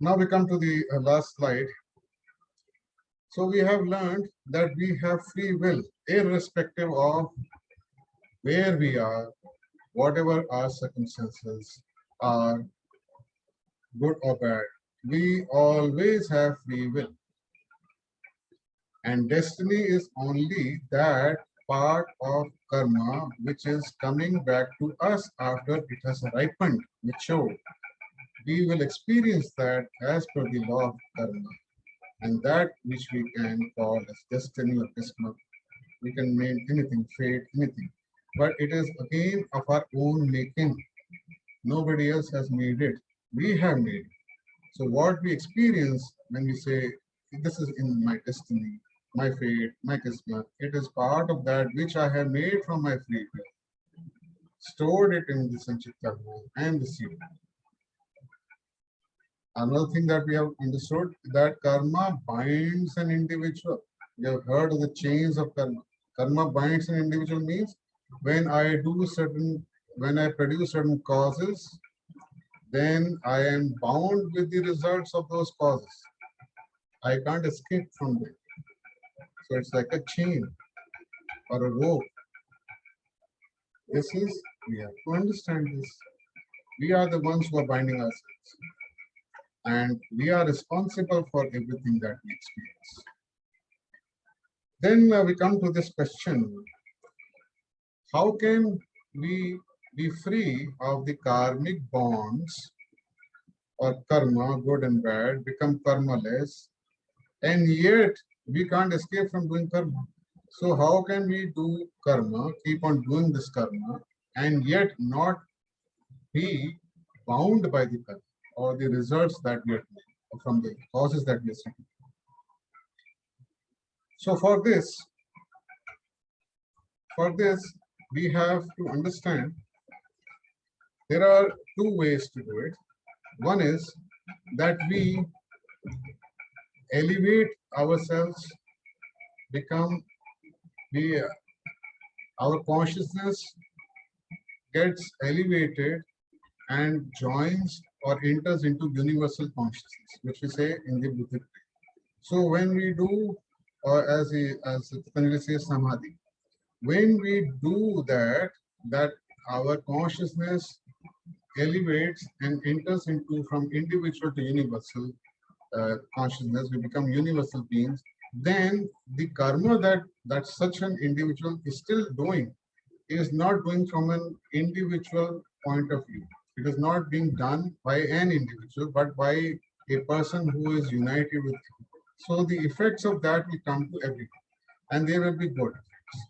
Now we come to the last slide. So we have learned that we have free will, irrespective of where we are, whatever our circumstances are, good or bad. We always have free will. And destiny is only that part of karma which is coming back to us after it has ripened, matured. We will experience that as per the law of karma. And that which we can call as destiny or kismet. We can name anything, fate, anything. But it is again of our own making. Nobody else has made it. We have made it. So what we experience when we say, this is in my destiny, my fate, my kismet, it is part of that which I have made from my free will, stored it in the Sanchit Karma and the seed. Another thing that we have understood, that karma binds an individual. You have heard of the chains of karma. Karma binds an individual means when I produce certain causes, then I am bound with the results of those causes. I can't escape from them. So it's like a chain or a rope. We have to understand this. We are the ones who are binding ourselves. And we are responsible for everything that we experience. Then we come to this question, how can we be free of the karmic bonds or karma, good and bad, become karmaless, and yet we can't escape from doing karma. So how can we do karma, keep on doing this karma, and yet not be bound by the karma or the results that we are doing from the causes that we are seeking? So for this, we have to understand there are two ways to do it. One is that we elevate ourselves, our consciousness gets elevated and joins or enters into universal consciousness, which we say in the Buddhic way. So when we do, or as Patanjali says, samadhi, when we do that our consciousness elevates and enters into from individual to universal consciousness, we become universal beings, then the karma that such an individual is still doing is not doing from an individual point of view. It is not being done by an individual, but by a person who is united with him. So the effects of that will come to everyone, and they will be good effects.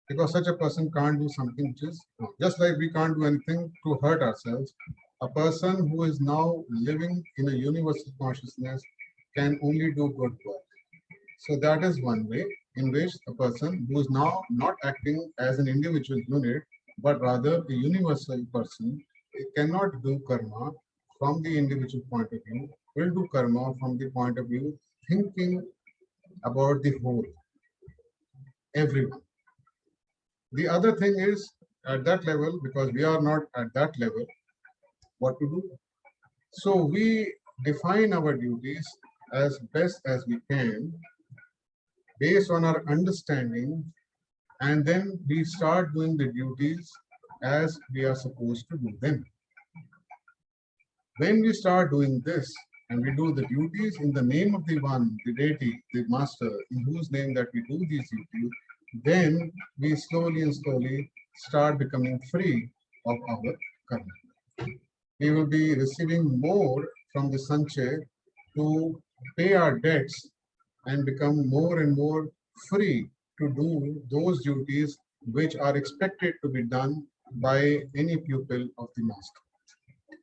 Because such a person can't do something which is wrong. Just like we can't do anything to hurt ourselves, a person who is now living in a universal consciousness can only do good work. So that is one way in which a person who is now not acting as an individual unit, but rather a universal person, cannot do karma from the individual point of view, will do karma from the point of view thinking about the whole, everyone. The other thing is at that level, because we are not at that level, what to do? So we define our duties as best as we can based on our understanding, and then we start doing the duties as we are supposed to do them. When we start doing this and we do the duties in the name of the one, the deity, the master, in whose name that we do these duties, then we slowly and slowly start becoming free of our karma. We will be receiving more from the Sanchay to pay our debts and become more and more free to do those duties which are expected to be done by any pupil of the master.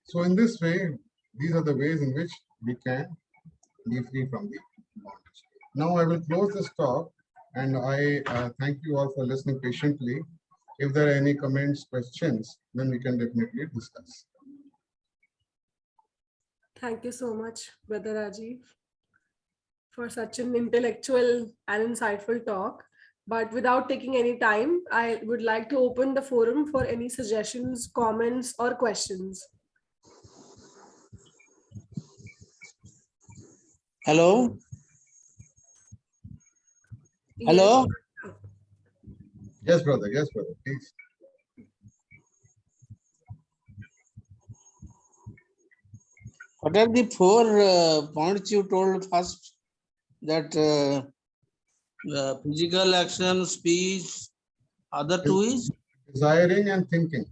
So in this way, these are the ways in which we can be free from the bondage. Now I will close this talk, and I thank you all for listening patiently. If there are any comments, questions, then we can definitely discuss. Thank you so much, Brother Rajiv, for such an intellectual and insightful talk. But without taking any time, I would like to open the forum for any suggestions, comments, or questions. Hello. Hello. Yes, brother. Yes, brother. Please. What are the four points you told first? That physical action, speech, other two is? Desiring and thinking.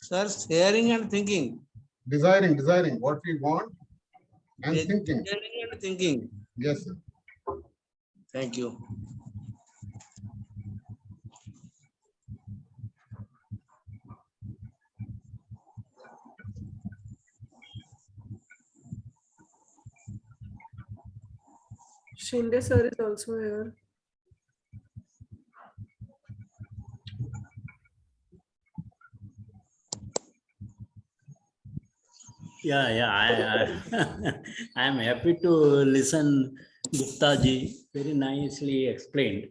Sir, hearing and thinking. Desiring what we want and thinking. Hearing and thinking. Yes, sir. Thank you. Shinde sir is also here. I am happy to listen Gupta ji, very nicely explained.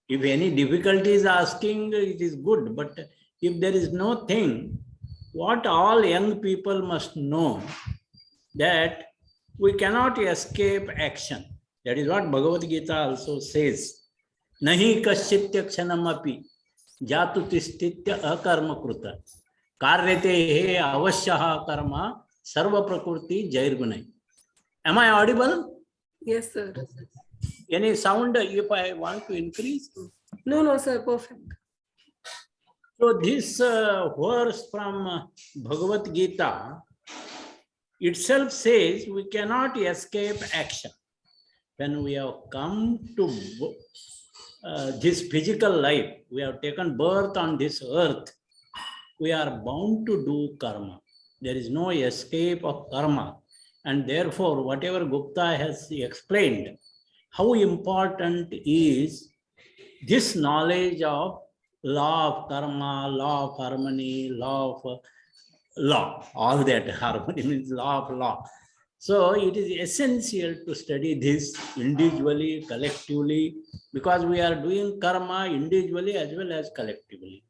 If any difficulty is asking, it is good, but if there is no thing, what all young people must know, that we cannot escape action. That is what Bhagavad Gita also says. Nahi kasyitya kshanamapi jatu tistitya akarma kruta karyate he avashyaha karma sarva prakriti jairgunai. Am I audible? Yes, sir. Any sound if I want to increase? No, sir. Perfect. So this verse from Bhagavad Gita itself says we cannot escape action. When we have come to this physical life, we have taken birth on this earth, we are bound to do karma. There is no escape of karma. And therefore, whatever Gupta has explained, how important is this knowledge of law of karma, law of harmony, law of law, all that harmony means law of law. So it is essential to study this individually, collectively, because we are doing karma individually as well as collectively.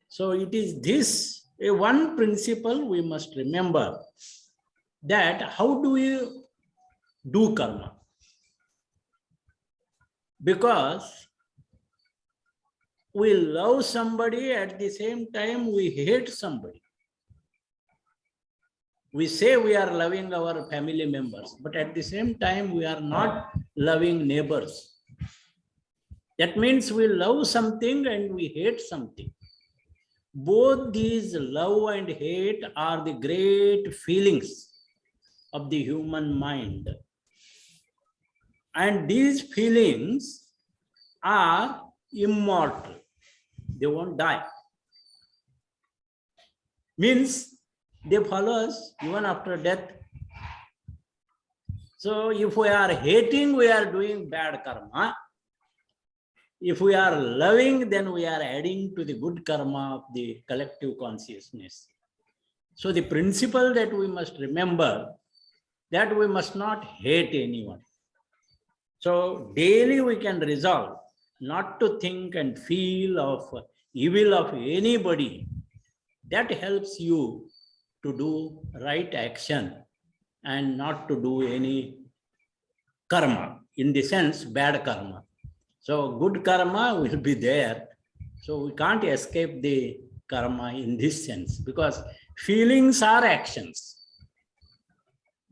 So it is this one principle we must remember, that how do we do karma? Because we love somebody, at the same time we hate somebody. We say we are loving our family members, but at the same time we are not loving neighbors. That means we love something and we hate something. Both these love and hate are the great feelings of the human mind. And these feelings are immortal. They won't die. Means they follow us even after death. So if we are hating, we are doing bad karma. If we are loving, then we are adding to the good karma of the collective consciousness. So the principle that we must remember, that we must not hate anyone. So daily we can resolve not to think and feel of evil of anybody. That helps you to do right action and not to do any karma, in the sense bad karma. So good karma will be there. So we can't escape the karma in this sense, because feelings are actions.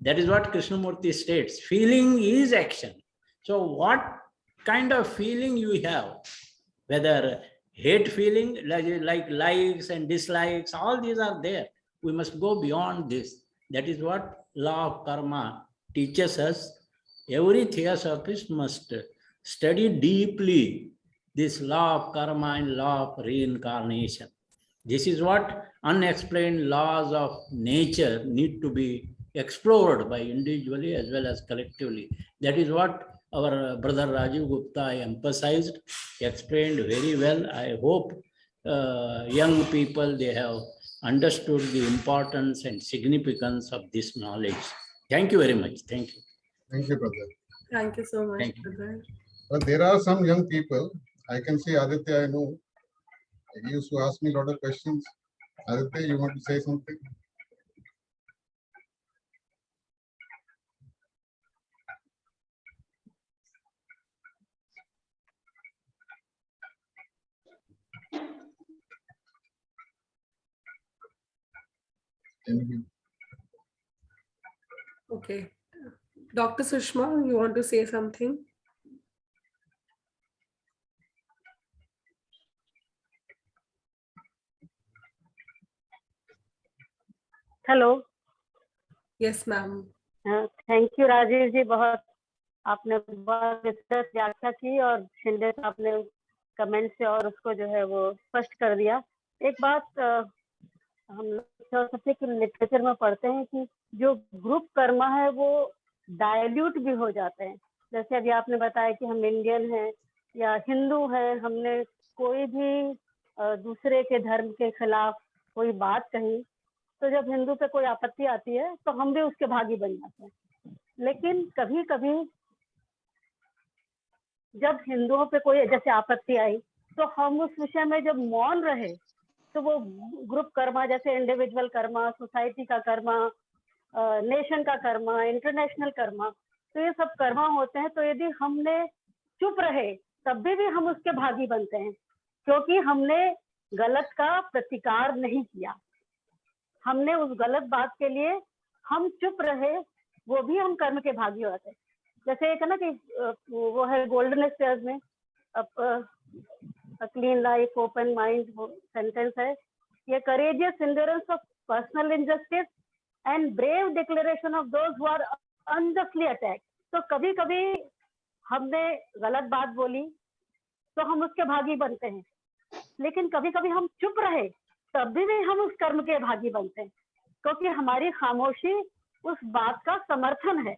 That is what Krishnamurti states. Feeling is action. So what kind of feeling you have, whether hate feeling, like likes and dislikes, all these are there. We must go beyond this. That is what law of karma teaches us. Every theosophist must study deeply this law of karma and law of reincarnation. This is what unexplained laws of nature need to be explored by individually as well as collectively. That is what our brother Rajiv Gupta emphasized, explained very well. I hope young people, they have understood the importance and significance of this knowledge. Thank you very much. Thank you. Thank you, brother. Thank you so much, Thank you. brother. Well, there are some young people. I can see Aditya, I know. He used to ask me a lot of questions. Aditya, you want to say something? Thank you. Okay. Dr. Sushma, you want to say something? Hello Yes, ma'am. Thank you Rajiv ji, बहुत आपने बहुत विस्तृत व्याख्या की और शिंदे साहब ने comment से और उसको जो है वो स्पष्ट कर दिया। एक बात हम लोग फिलोसफी के लिटरेचर में पढ़ते हैं कि जो ग्रुप कर्म है वो डायल्यूट भी हो जाते हैं। जैसे अभी आपने बताया कि हम इंडियन हैं या हिंदू हैं, हमने कोई भी दूसरे के धर्म के खिलाफ कोई बात कही तो जब हिंदू पे कोई आपत्ति आती है तो हम भी उसके भागी बन जाते हैं। लेकिन कभी कभी जब हिंदुओं पे कोई जैसे आपत्ति आई तो हम उस विषय में जब मौन रहे तो वो ग्रुप कर्मा, जैसे इंडिविजुअल कर्मा, सोसाइटी का कर्मा, नेशन का कर्मा, इंटरनेशनल कर्मा, तो ये सब कर्मा होते हैं। तो यदि हमने चुप रहे तब भी हम उसके भागी बनते हैं, क्योंकि हमने गलत का प्रतिकार नहीं किया। हमने उस गलत बात के लिए हम चुप रहे, वो भी हम कर्म के भागी होते हैं। जैसे एक है ना कि वो है गोल्डन स्टेयर्स में clean life open mind sentence है, ये courageous endurance of personal injustice and brave declaration of those who are unjustly attacked. तो कभी कभी हमने गलत बात बोली तो हम उसके भागी बनते हैं, लेकिन कभी कभी हम चुप रहे तब भी हम उस कर्म के भागी बनते हैं, क्योंकि हमारी खामोशी उस बात का समर्थन है।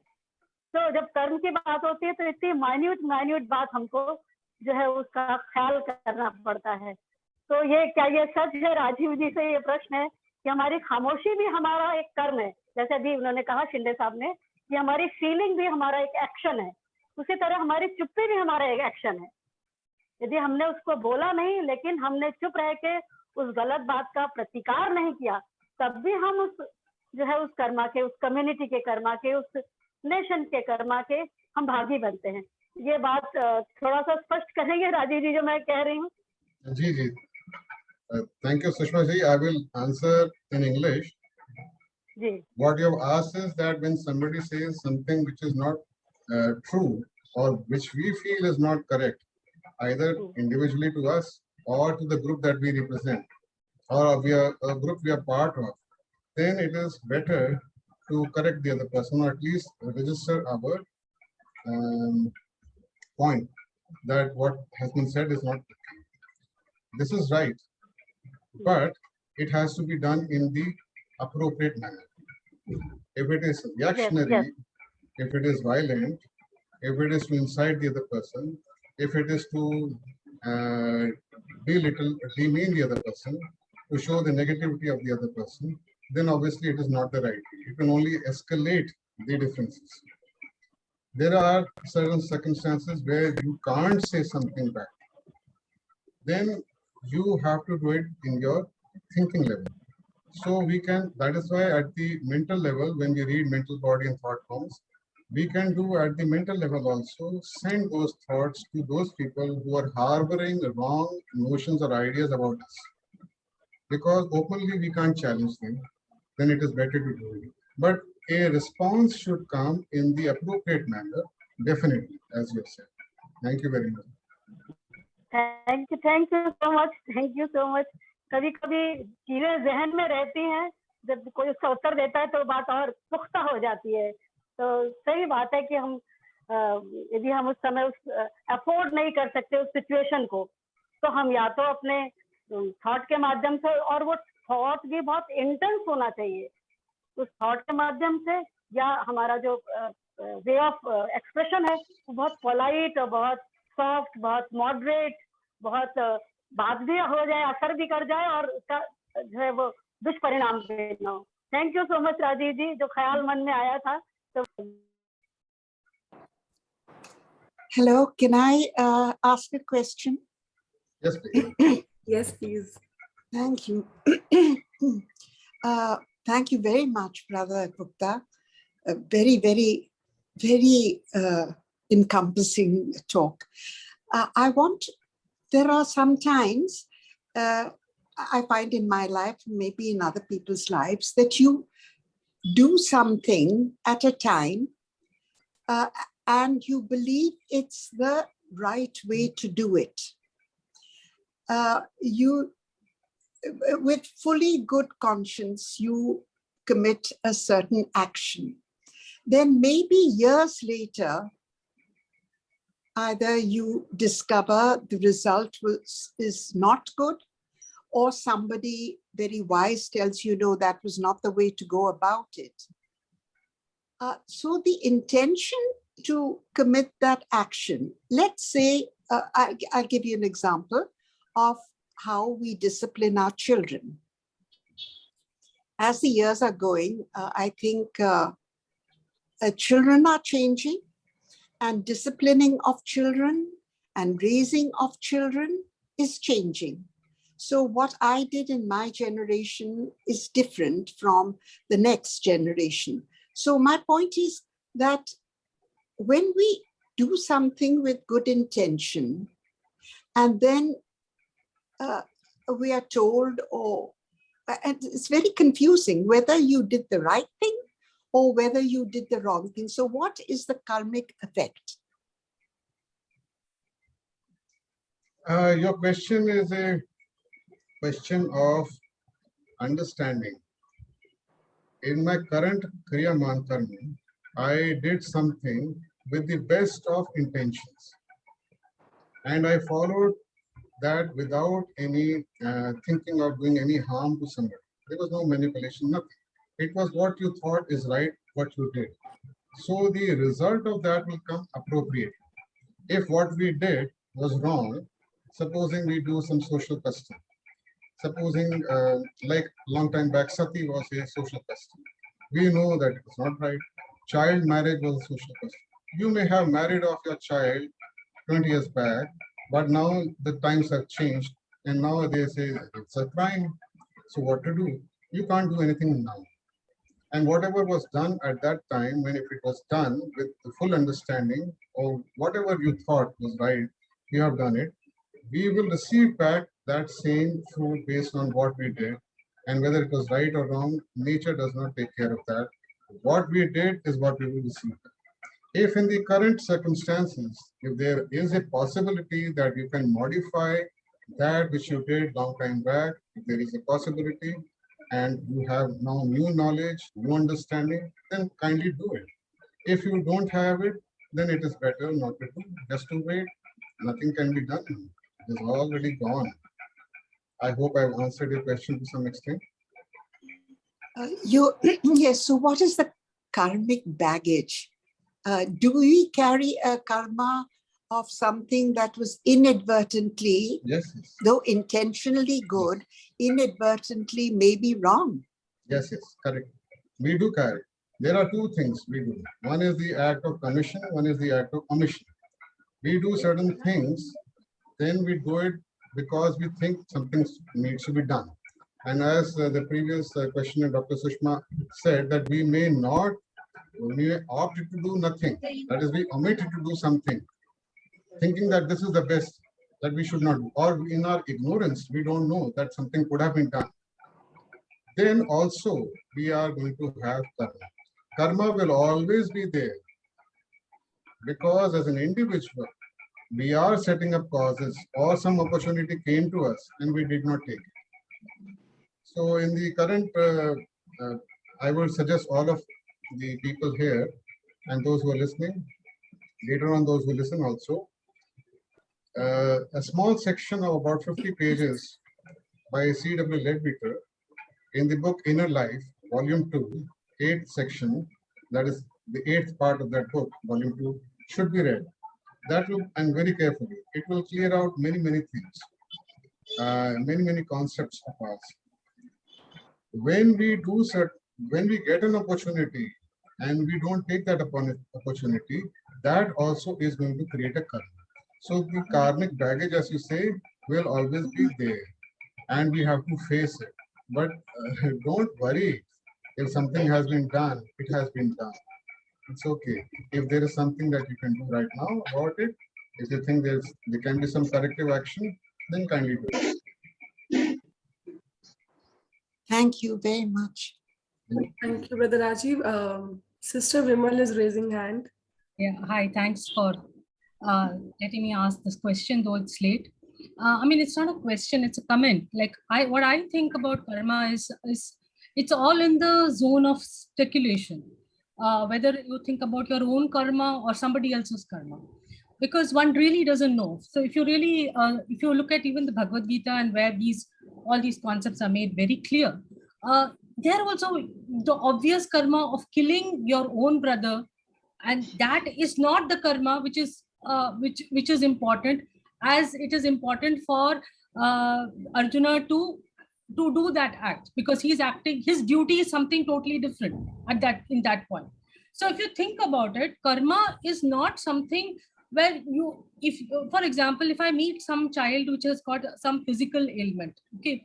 तो जब कर्म की बात होती है तो इतनी माइन्यूट बात हमको जो है उसका ख्याल करना पड़ता है। तो ये क्या ये सच है? राजीव जी से ये प्रश्न है कि हमारी खामोशी भी हमारा एक कर्म है। जैसे अभी उन्होंने कहा शिंदे साहब ने कि हमारी फीलिंग भी हमारा एक एक्शन है, उसी तरह हमारी चुप्पी भी हमारा एक एक्शन है। यदि हमने उसको बोला नहीं लेकिन हमने चुप रह के उस गलत बात का प्रतिकार नहीं किया, तब भी हम उस जो है उस कर्मा के, उस कम्युनिटी के कर्मा के, उस नेशन के कर्मा के हम भागी बनते हैं। ये बात थोड़ा सा स्पष्ट करेंगे राजीव जी जो मैं कह रही हूँ? जी जी, thank you Sushma ji. I will answer in English. जी, What you have asked is that when somebody says something which is not true or which we feel is not correct, either individually to us or to the group that we represent, or we are a group we are part of, then it is better to correct the other person, or at least register our point that what has been said is not. This is right, but it has to be done in the appropriate manner. If it is reactionary, if it is violent, if it is to incite the other person, if it is to belittle, demean the other person, to show the negativity of the other person, then obviously it is not the right way. It can only escalate the differences. There are certain circumstances where you can't say something back. Then you have to do it in your thinking level. So we can, that is why at the mental level, when we read mental body and thought forms, we can do at the mental level also send those thoughts to those people who are harboring wrong notions or ideas about us. Because openly we can't challenge them, then it is better to do it. But a response should come in the appropriate manner, definitely, as you have said. Thank you very much. Thank you so much. कभी कभी चीजें जहन में रहती हैं, जब कोई उसका उत्तर देता है तो बात और पुख्ता हो जाती है। तो सही बात है कि हम यदि हम उस समय उस अफोर्ड नहीं कर सकते उस सिचुएशन को, तो हम या तो अपने थॉट के माध्यम से, और वो थॉट भी बहुत इंटेंस होना चाहिए, उस थॉट के माध्यम से, या हमारा जो वे ऑफ एक्सप्रेशन है वो बहुत पोलाइट और बहुत सॉफ्ट, बहुत मॉडरेट, बहुत बात भी हो जाए, असर भी कर जाए और उसका जो है वो दुष्परिणाम भी ना हो। Thank you so much Rajiv ji, जो ख्याल मन में आया था। तो Hello, can I ask a question? Yes, please. Yes, please. Thank you. Thank you very much, Brother Gupta. A very, very, very encompassing talk. There are some times I find in my life, maybe in other people's lives, that you do something at a time and you believe it's the right way to do it. You, with fully good conscience, you commit a certain action. Then maybe years later, either you discover the result is not good, or somebody very wise tells you, no, that was not the way to go about it. So the intention to commit that action, let's say, I'll give you an example of how we discipline our children. As the years are going, I think children are changing, and disciplining of children and raising of children is changing. So what I did in my generation is different from the next generation. So my point is that when we do something with good intention, and then we are told, and it's very confusing whether you did the right thing or whether you did the wrong thing. So what is the karmic effect? Your question is a question of understanding. In my current Kriyaman Karma, I did something with the best of intentions. And I followed that without any thinking of doing any harm to somebody. There was no manipulation, nothing. It was what you thought is right, what you did. So the result of that will come appropriate. If what we did was wrong, supposing we do some social custom, supposing like long time back, sati was a social custom. We know that it's not right. Child marriage was a social custom. You may have married off your child 20 years back, but now the times have changed, and now they say it's a crime. So what to do? You can't do anything now. And whatever was done at that time, when if it was done with the full understanding or whatever you thought was right, you have done it, we will receive back that same fruit based on what we did. And whether it was right or wrong, nature does not take care of that. What we did is what we will receive. If in the current circumstances, if there is a possibility that you can modify that which you did long time back, if there is a possibility, and you have now new knowledge, new understanding, then kindly do it. If you don't have it, then it is better not to do, just to wait. Nothing can be done. It is already gone. I hope I've answered your question to some extent. Yes, so what is the karmic baggage? Do we carry a karma of something that was inadvertently, Yes. though intentionally good, inadvertently maybe wrong? Yes, correct. We do carry. There are two things we do. One is the act of commission, one is the act of omission. We do certain things, then we do it because we think something needs to be done. And as the previous questioner, Dr. Sushma, said that we may not, we may opt to do nothing. That is, we omit to do something, thinking that this is the best, that we should not do. Or in our ignorance, we don't know that something could have been done. Then also we are going to have karma. Karma will always be there because as an individual, we are setting up causes or some opportunity came to us and we did not take it. So in the current, I would suggest all of the people here and those who are listening, later on those who listen also, a small section of about 50 pages by C.W. Leadbeater in the book Inner Life, Volume 2, 8th section, that is the 8th part of that book, Volume 2, should be read. That will, and very carefully, it will clear out many things, many concepts of ours. When we do when we get an opportunity and we don't take that opportunity, that also is going to create a karma. So the karmic baggage, as you say, will always be there, and we have to face it. But don't worry. If something has been done, it has been done. It's okay. If there is something that you can do right now about it, if you think there can be some corrective action, then kindly do it. Thank you very much. Thank you, Brother Rajiv. Sister Vimal is raising hand. Yeah, hi, thanks for letting me ask this question, though it's late. I mean, it's not a question, it's a comment. Like what I think about karma is it's all in the zone of speculation. Whether you think about your own karma or somebody else's karma, because one really doesn't know. So if you really, if you look at even the Bhagavad Gita and where all these concepts are made very clear, there also the obvious karma of killing your own brother, and that is not the karma which is which is important, as it is important for Arjuna to do that act, because he's acting, his duty is something totally different in that point. So if you think about it, karma is not something where you, if for example, if I meet some child which has got some physical ailment, okay,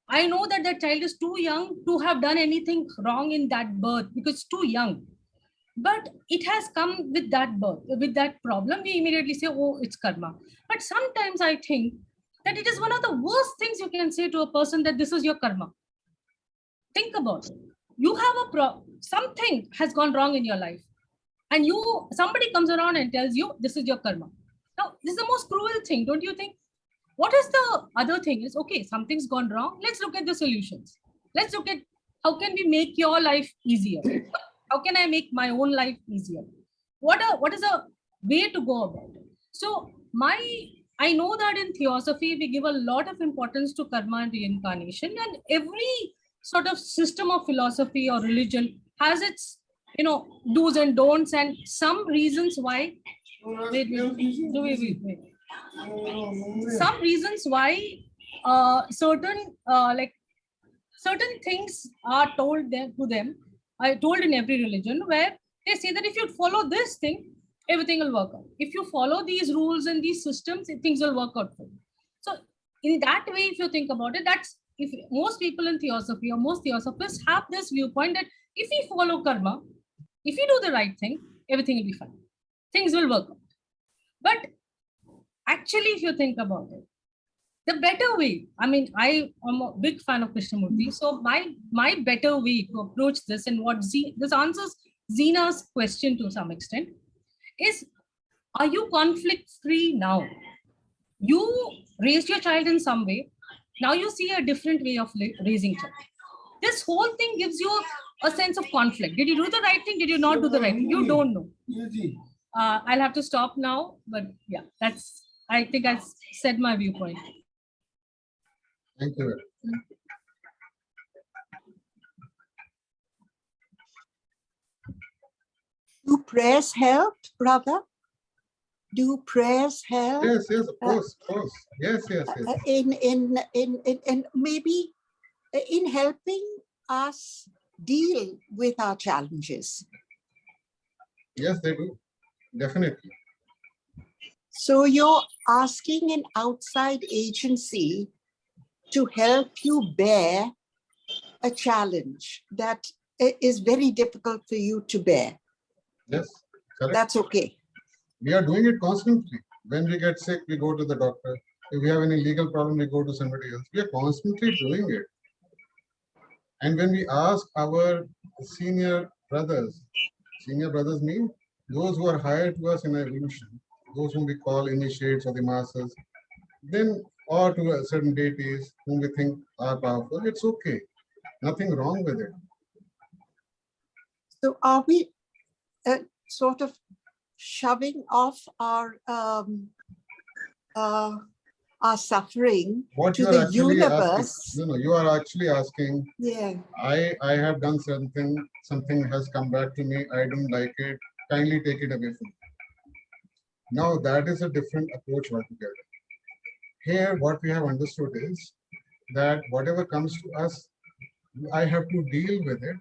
I know that that child is too young to have done anything wrong in that birth because it's too young. But it has come with that birth, with that problem. We immediately say, oh, it's karma. But sometimes I think that it is one of the worst things you can say to a person, that this is your karma. Think about it. You have something has gone wrong in your life, and somebody comes around and tells you this is your karma. Now, this is the most cruel thing, don't you think? What is the other thing is, okay, something's gone wrong. Let's look at the solutions. Let's look at how can we make your life easier? How can I make my own life easier? What is a way to go about it? So I know that in theosophy, we give a lot of importance to karma and reincarnation, and every sort of system of philosophy or religion has its, do's and don'ts, and some reasons why, some reasons why certain things are told to them, told in every religion, where they say that if you follow this thing, everything will work out. If you follow these rules and these systems, things will work out for you. So in that way, if you think about it, that's, if most people in theosophy or most theosophists have this viewpoint that if we follow karma, if we do the right thing, everything will be fine. Things will work out. But actually, if you think about it, the better way, I mean, I am a big fan of Krishnamurti. So my better way to approach this, and this answers Zeena's question to some extent, is, are you conflict free now? You raised your child in some way. Now you see a different way of raising child. This whole thing gives you a sense of conflict. Did you do the right thing? Did you not do the right thing? You don't know. I'll have to stop now, but yeah, I think I've said my viewpoint. Thank you. Do prayers help, brother? Do prayers help? Yes, yes, of course, of course. Yes, yes, yes. In maybe in helping us deal with our challenges. Yes, they do. Definitely. So you're asking an outside agency to help you bear a challenge that is very difficult for you to bear. Yes, correct. That's okay. We are doing it constantly. When we get sick, we go to the doctor. If we have any legal problem, we go to somebody else. We are constantly doing it. And when we ask our senior brothers mean those who are higher to us in evolution, those whom we call initiates or the masters, then, or to certain deities whom we think are powerful, it's okay. Nothing wrong with it. So are we sort of shoving off our suffering to the universe? No, you are actually asking. Yeah. I have done something has come back to me. I don't like it. Kindly take it away from me. Now that is a different approach altogether. Here, what we have understood is that whatever comes to us, I have to deal with it,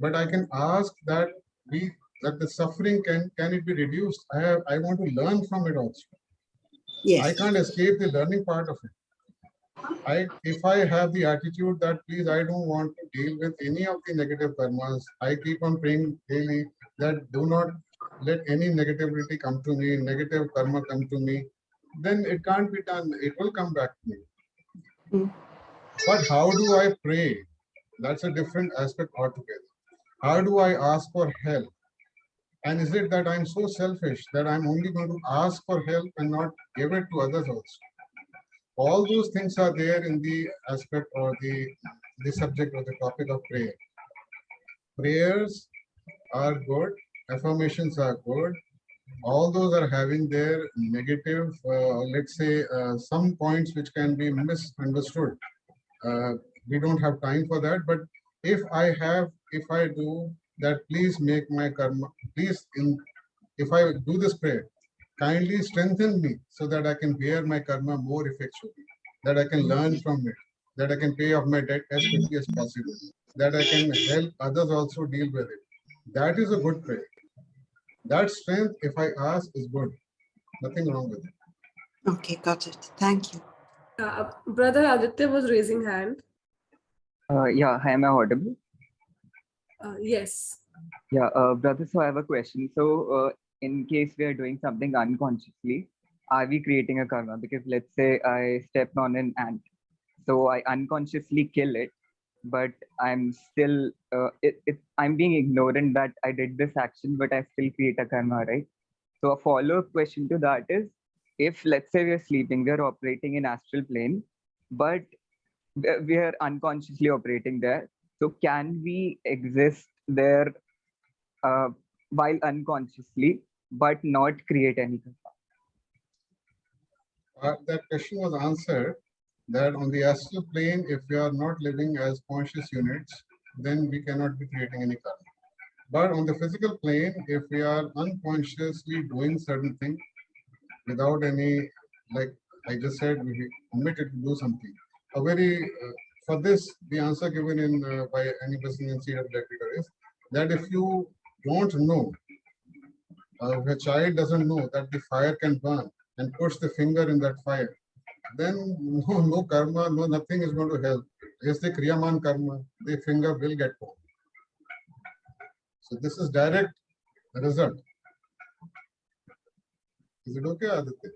but I can ask that the suffering can it be reduced? I want to learn from it also. Yes. I can't escape the learning part of it. If I have the attitude that please I don't want to deal with any of the negative karmas, I keep on praying daily that do not let any negativity come to me, negative karma come to me, then it can't be done. It will come back to me. But how do I pray? That's a different aspect altogether. How do I ask for help? And is it that I'm so selfish that I'm only going to ask for help and not give it to others also? All those things are there in the aspect or the subject or the topic of prayer. Prayers are good, affirmations are good. All those are having their negative, let's say, some points which can be misunderstood. We don't have time for that, but if I do that, please make my karma, if I do this prayer, kindly strengthen me so that I can bear my karma more effectively, that I can learn from it, that I can pay off my debt as quickly as possible, that I can help others also deal with it. That is a good prayer. That strength, if I ask, is good. Nothing wrong with it. Okay, got it. Thank you. Brother Aditya was raising hand. Yeah, hi, am I audible? Yes. Yeah, brother, so I have a question. So, in case we are doing something unconsciously, are we creating a karma? Because let's say I step on an ant, so I unconsciously kill it, but I'm still, I'm being ignorant that I did this action, but I still create a karma, right? So a follow-up question to that is, if let's say we're sleeping, we're operating in astral plane, but we are unconsciously operating there. So can we exist there while unconsciously, but not create any karma? That question was answered that on the astral plane, if we are not living as conscious units, then we cannot be creating any karma. But on the physical plane, if we are unconsciously doing certain things without any, like I just said, we omitted to do something. A very, for this, the answer given in by any person in CW is that if you don't know, if a child doesn't know that the fire can burn and puts the finger in that fire, then no karma, no nothing is going to help. Yes, the kriyaman karma, the finger will get burned. So this is direct result. Is it okay, Aditya?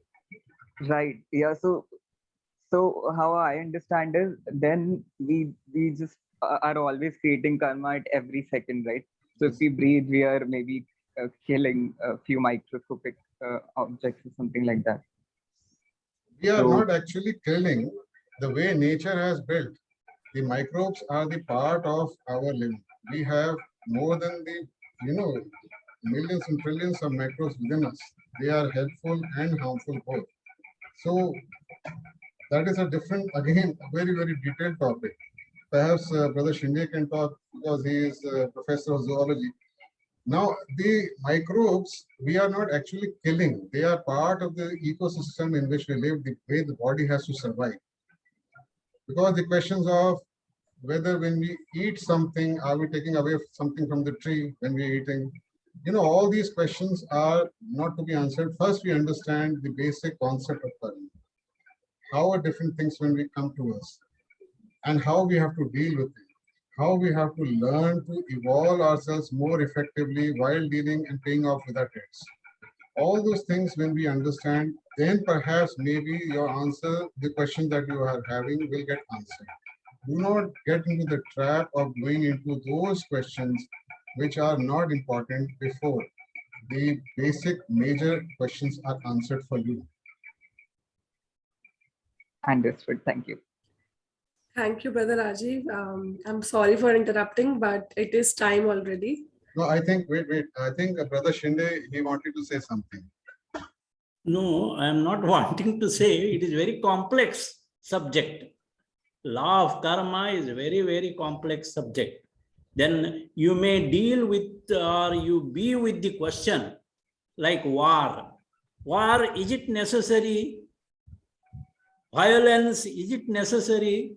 Right. Yeah. So how I understand is then we just are always creating karma at every second, right? So if we breathe, we are maybe killing a few microscopic objects or something like that. We are not actually killing the way nature has built. The microbes are the part of our living. We have more than millions and trillions of microbes within us. They are helpful and harmful both. So that is a different, again, a very, very detailed topic. Perhaps Brother Shinde can talk because he is a professor of zoology. Now, the microbes, we are not actually killing. They are part of the ecosystem in which we live, the way the body has to survive. Because the questions of whether when we eat something, are we taking away something from the tree when we're eating? All these questions are not to be answered. First, we understand the basic concept of karma. How are different things when we come to us and how we have to deal with it. How we have to learn to evolve ourselves more effectively while dealing and paying off with our debts. All those things when we understand, then perhaps maybe your answer, the question that you are having will get answered. Do not get into the trap of going into those questions which are not important before the basic major questions are answered for you. Understood. Thank you. Thank you, Brother Rajiv. I'm sorry for interrupting, but it is time already. No, I think, wait. I think Brother Shinde, he wanted to say something. No, I am not wanting to say. It is very complex subject. Law of karma is a very, very complex subject. Then you may deal with or you be with the question like war. War, is it necessary? Violence, is it necessary?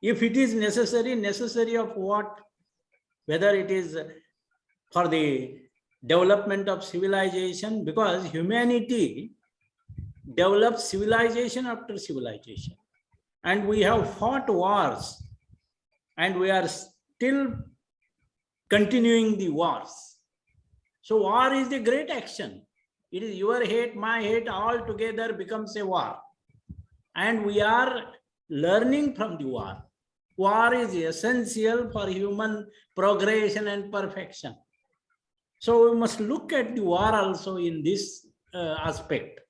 If it is necessary of what? Whether it is for the development of civilization, because humanity develops civilization after civilization. And we have fought wars and we are still continuing the wars. So war is the great action. It is your hate, my hate, all together becomes a war. And we are learning from the war. War is essential for human progression and perfection. So we must look at the war also in this aspect.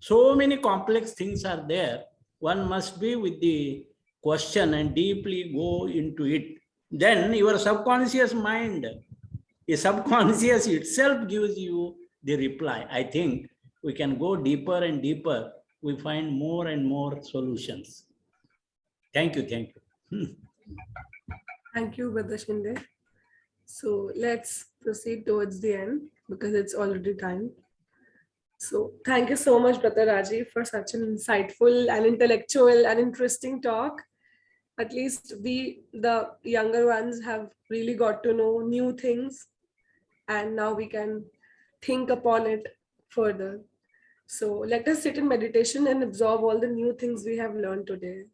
So many complex things are there. One must be with the question and deeply go into it. Then your subconscious mind, the subconscious itself gives you the reply. I think we can go deeper and deeper. We find more and more solutions. Thank you. Thank you. Thank you, Brother Shinde. So let's proceed towards the end because it's already time. So thank you so much, Brother Rajiv, for such an insightful and intellectual and interesting talk. At least we, the younger ones, have really got to know new things, and now we can think upon it further. So let us sit in meditation and absorb all the new things we have learned today.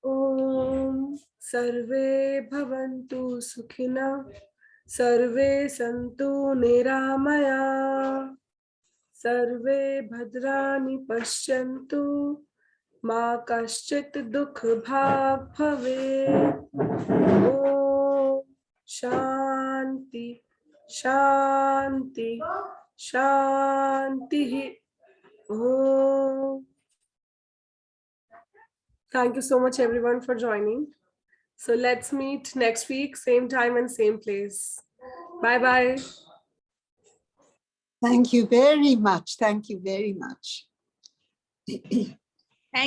Om Sarve Bhavantu Sukhina Sarve Santu Niramaya Sarve Bhadrani Pashyantu Ma Kaschit Dukh Bhag Bhave. Om Shanti Shanti Shanti. Om. Thank you so much, everyone, for joining. So let's meet next week, same time and same place. Bye-bye. Thank you very much. Thank you very much.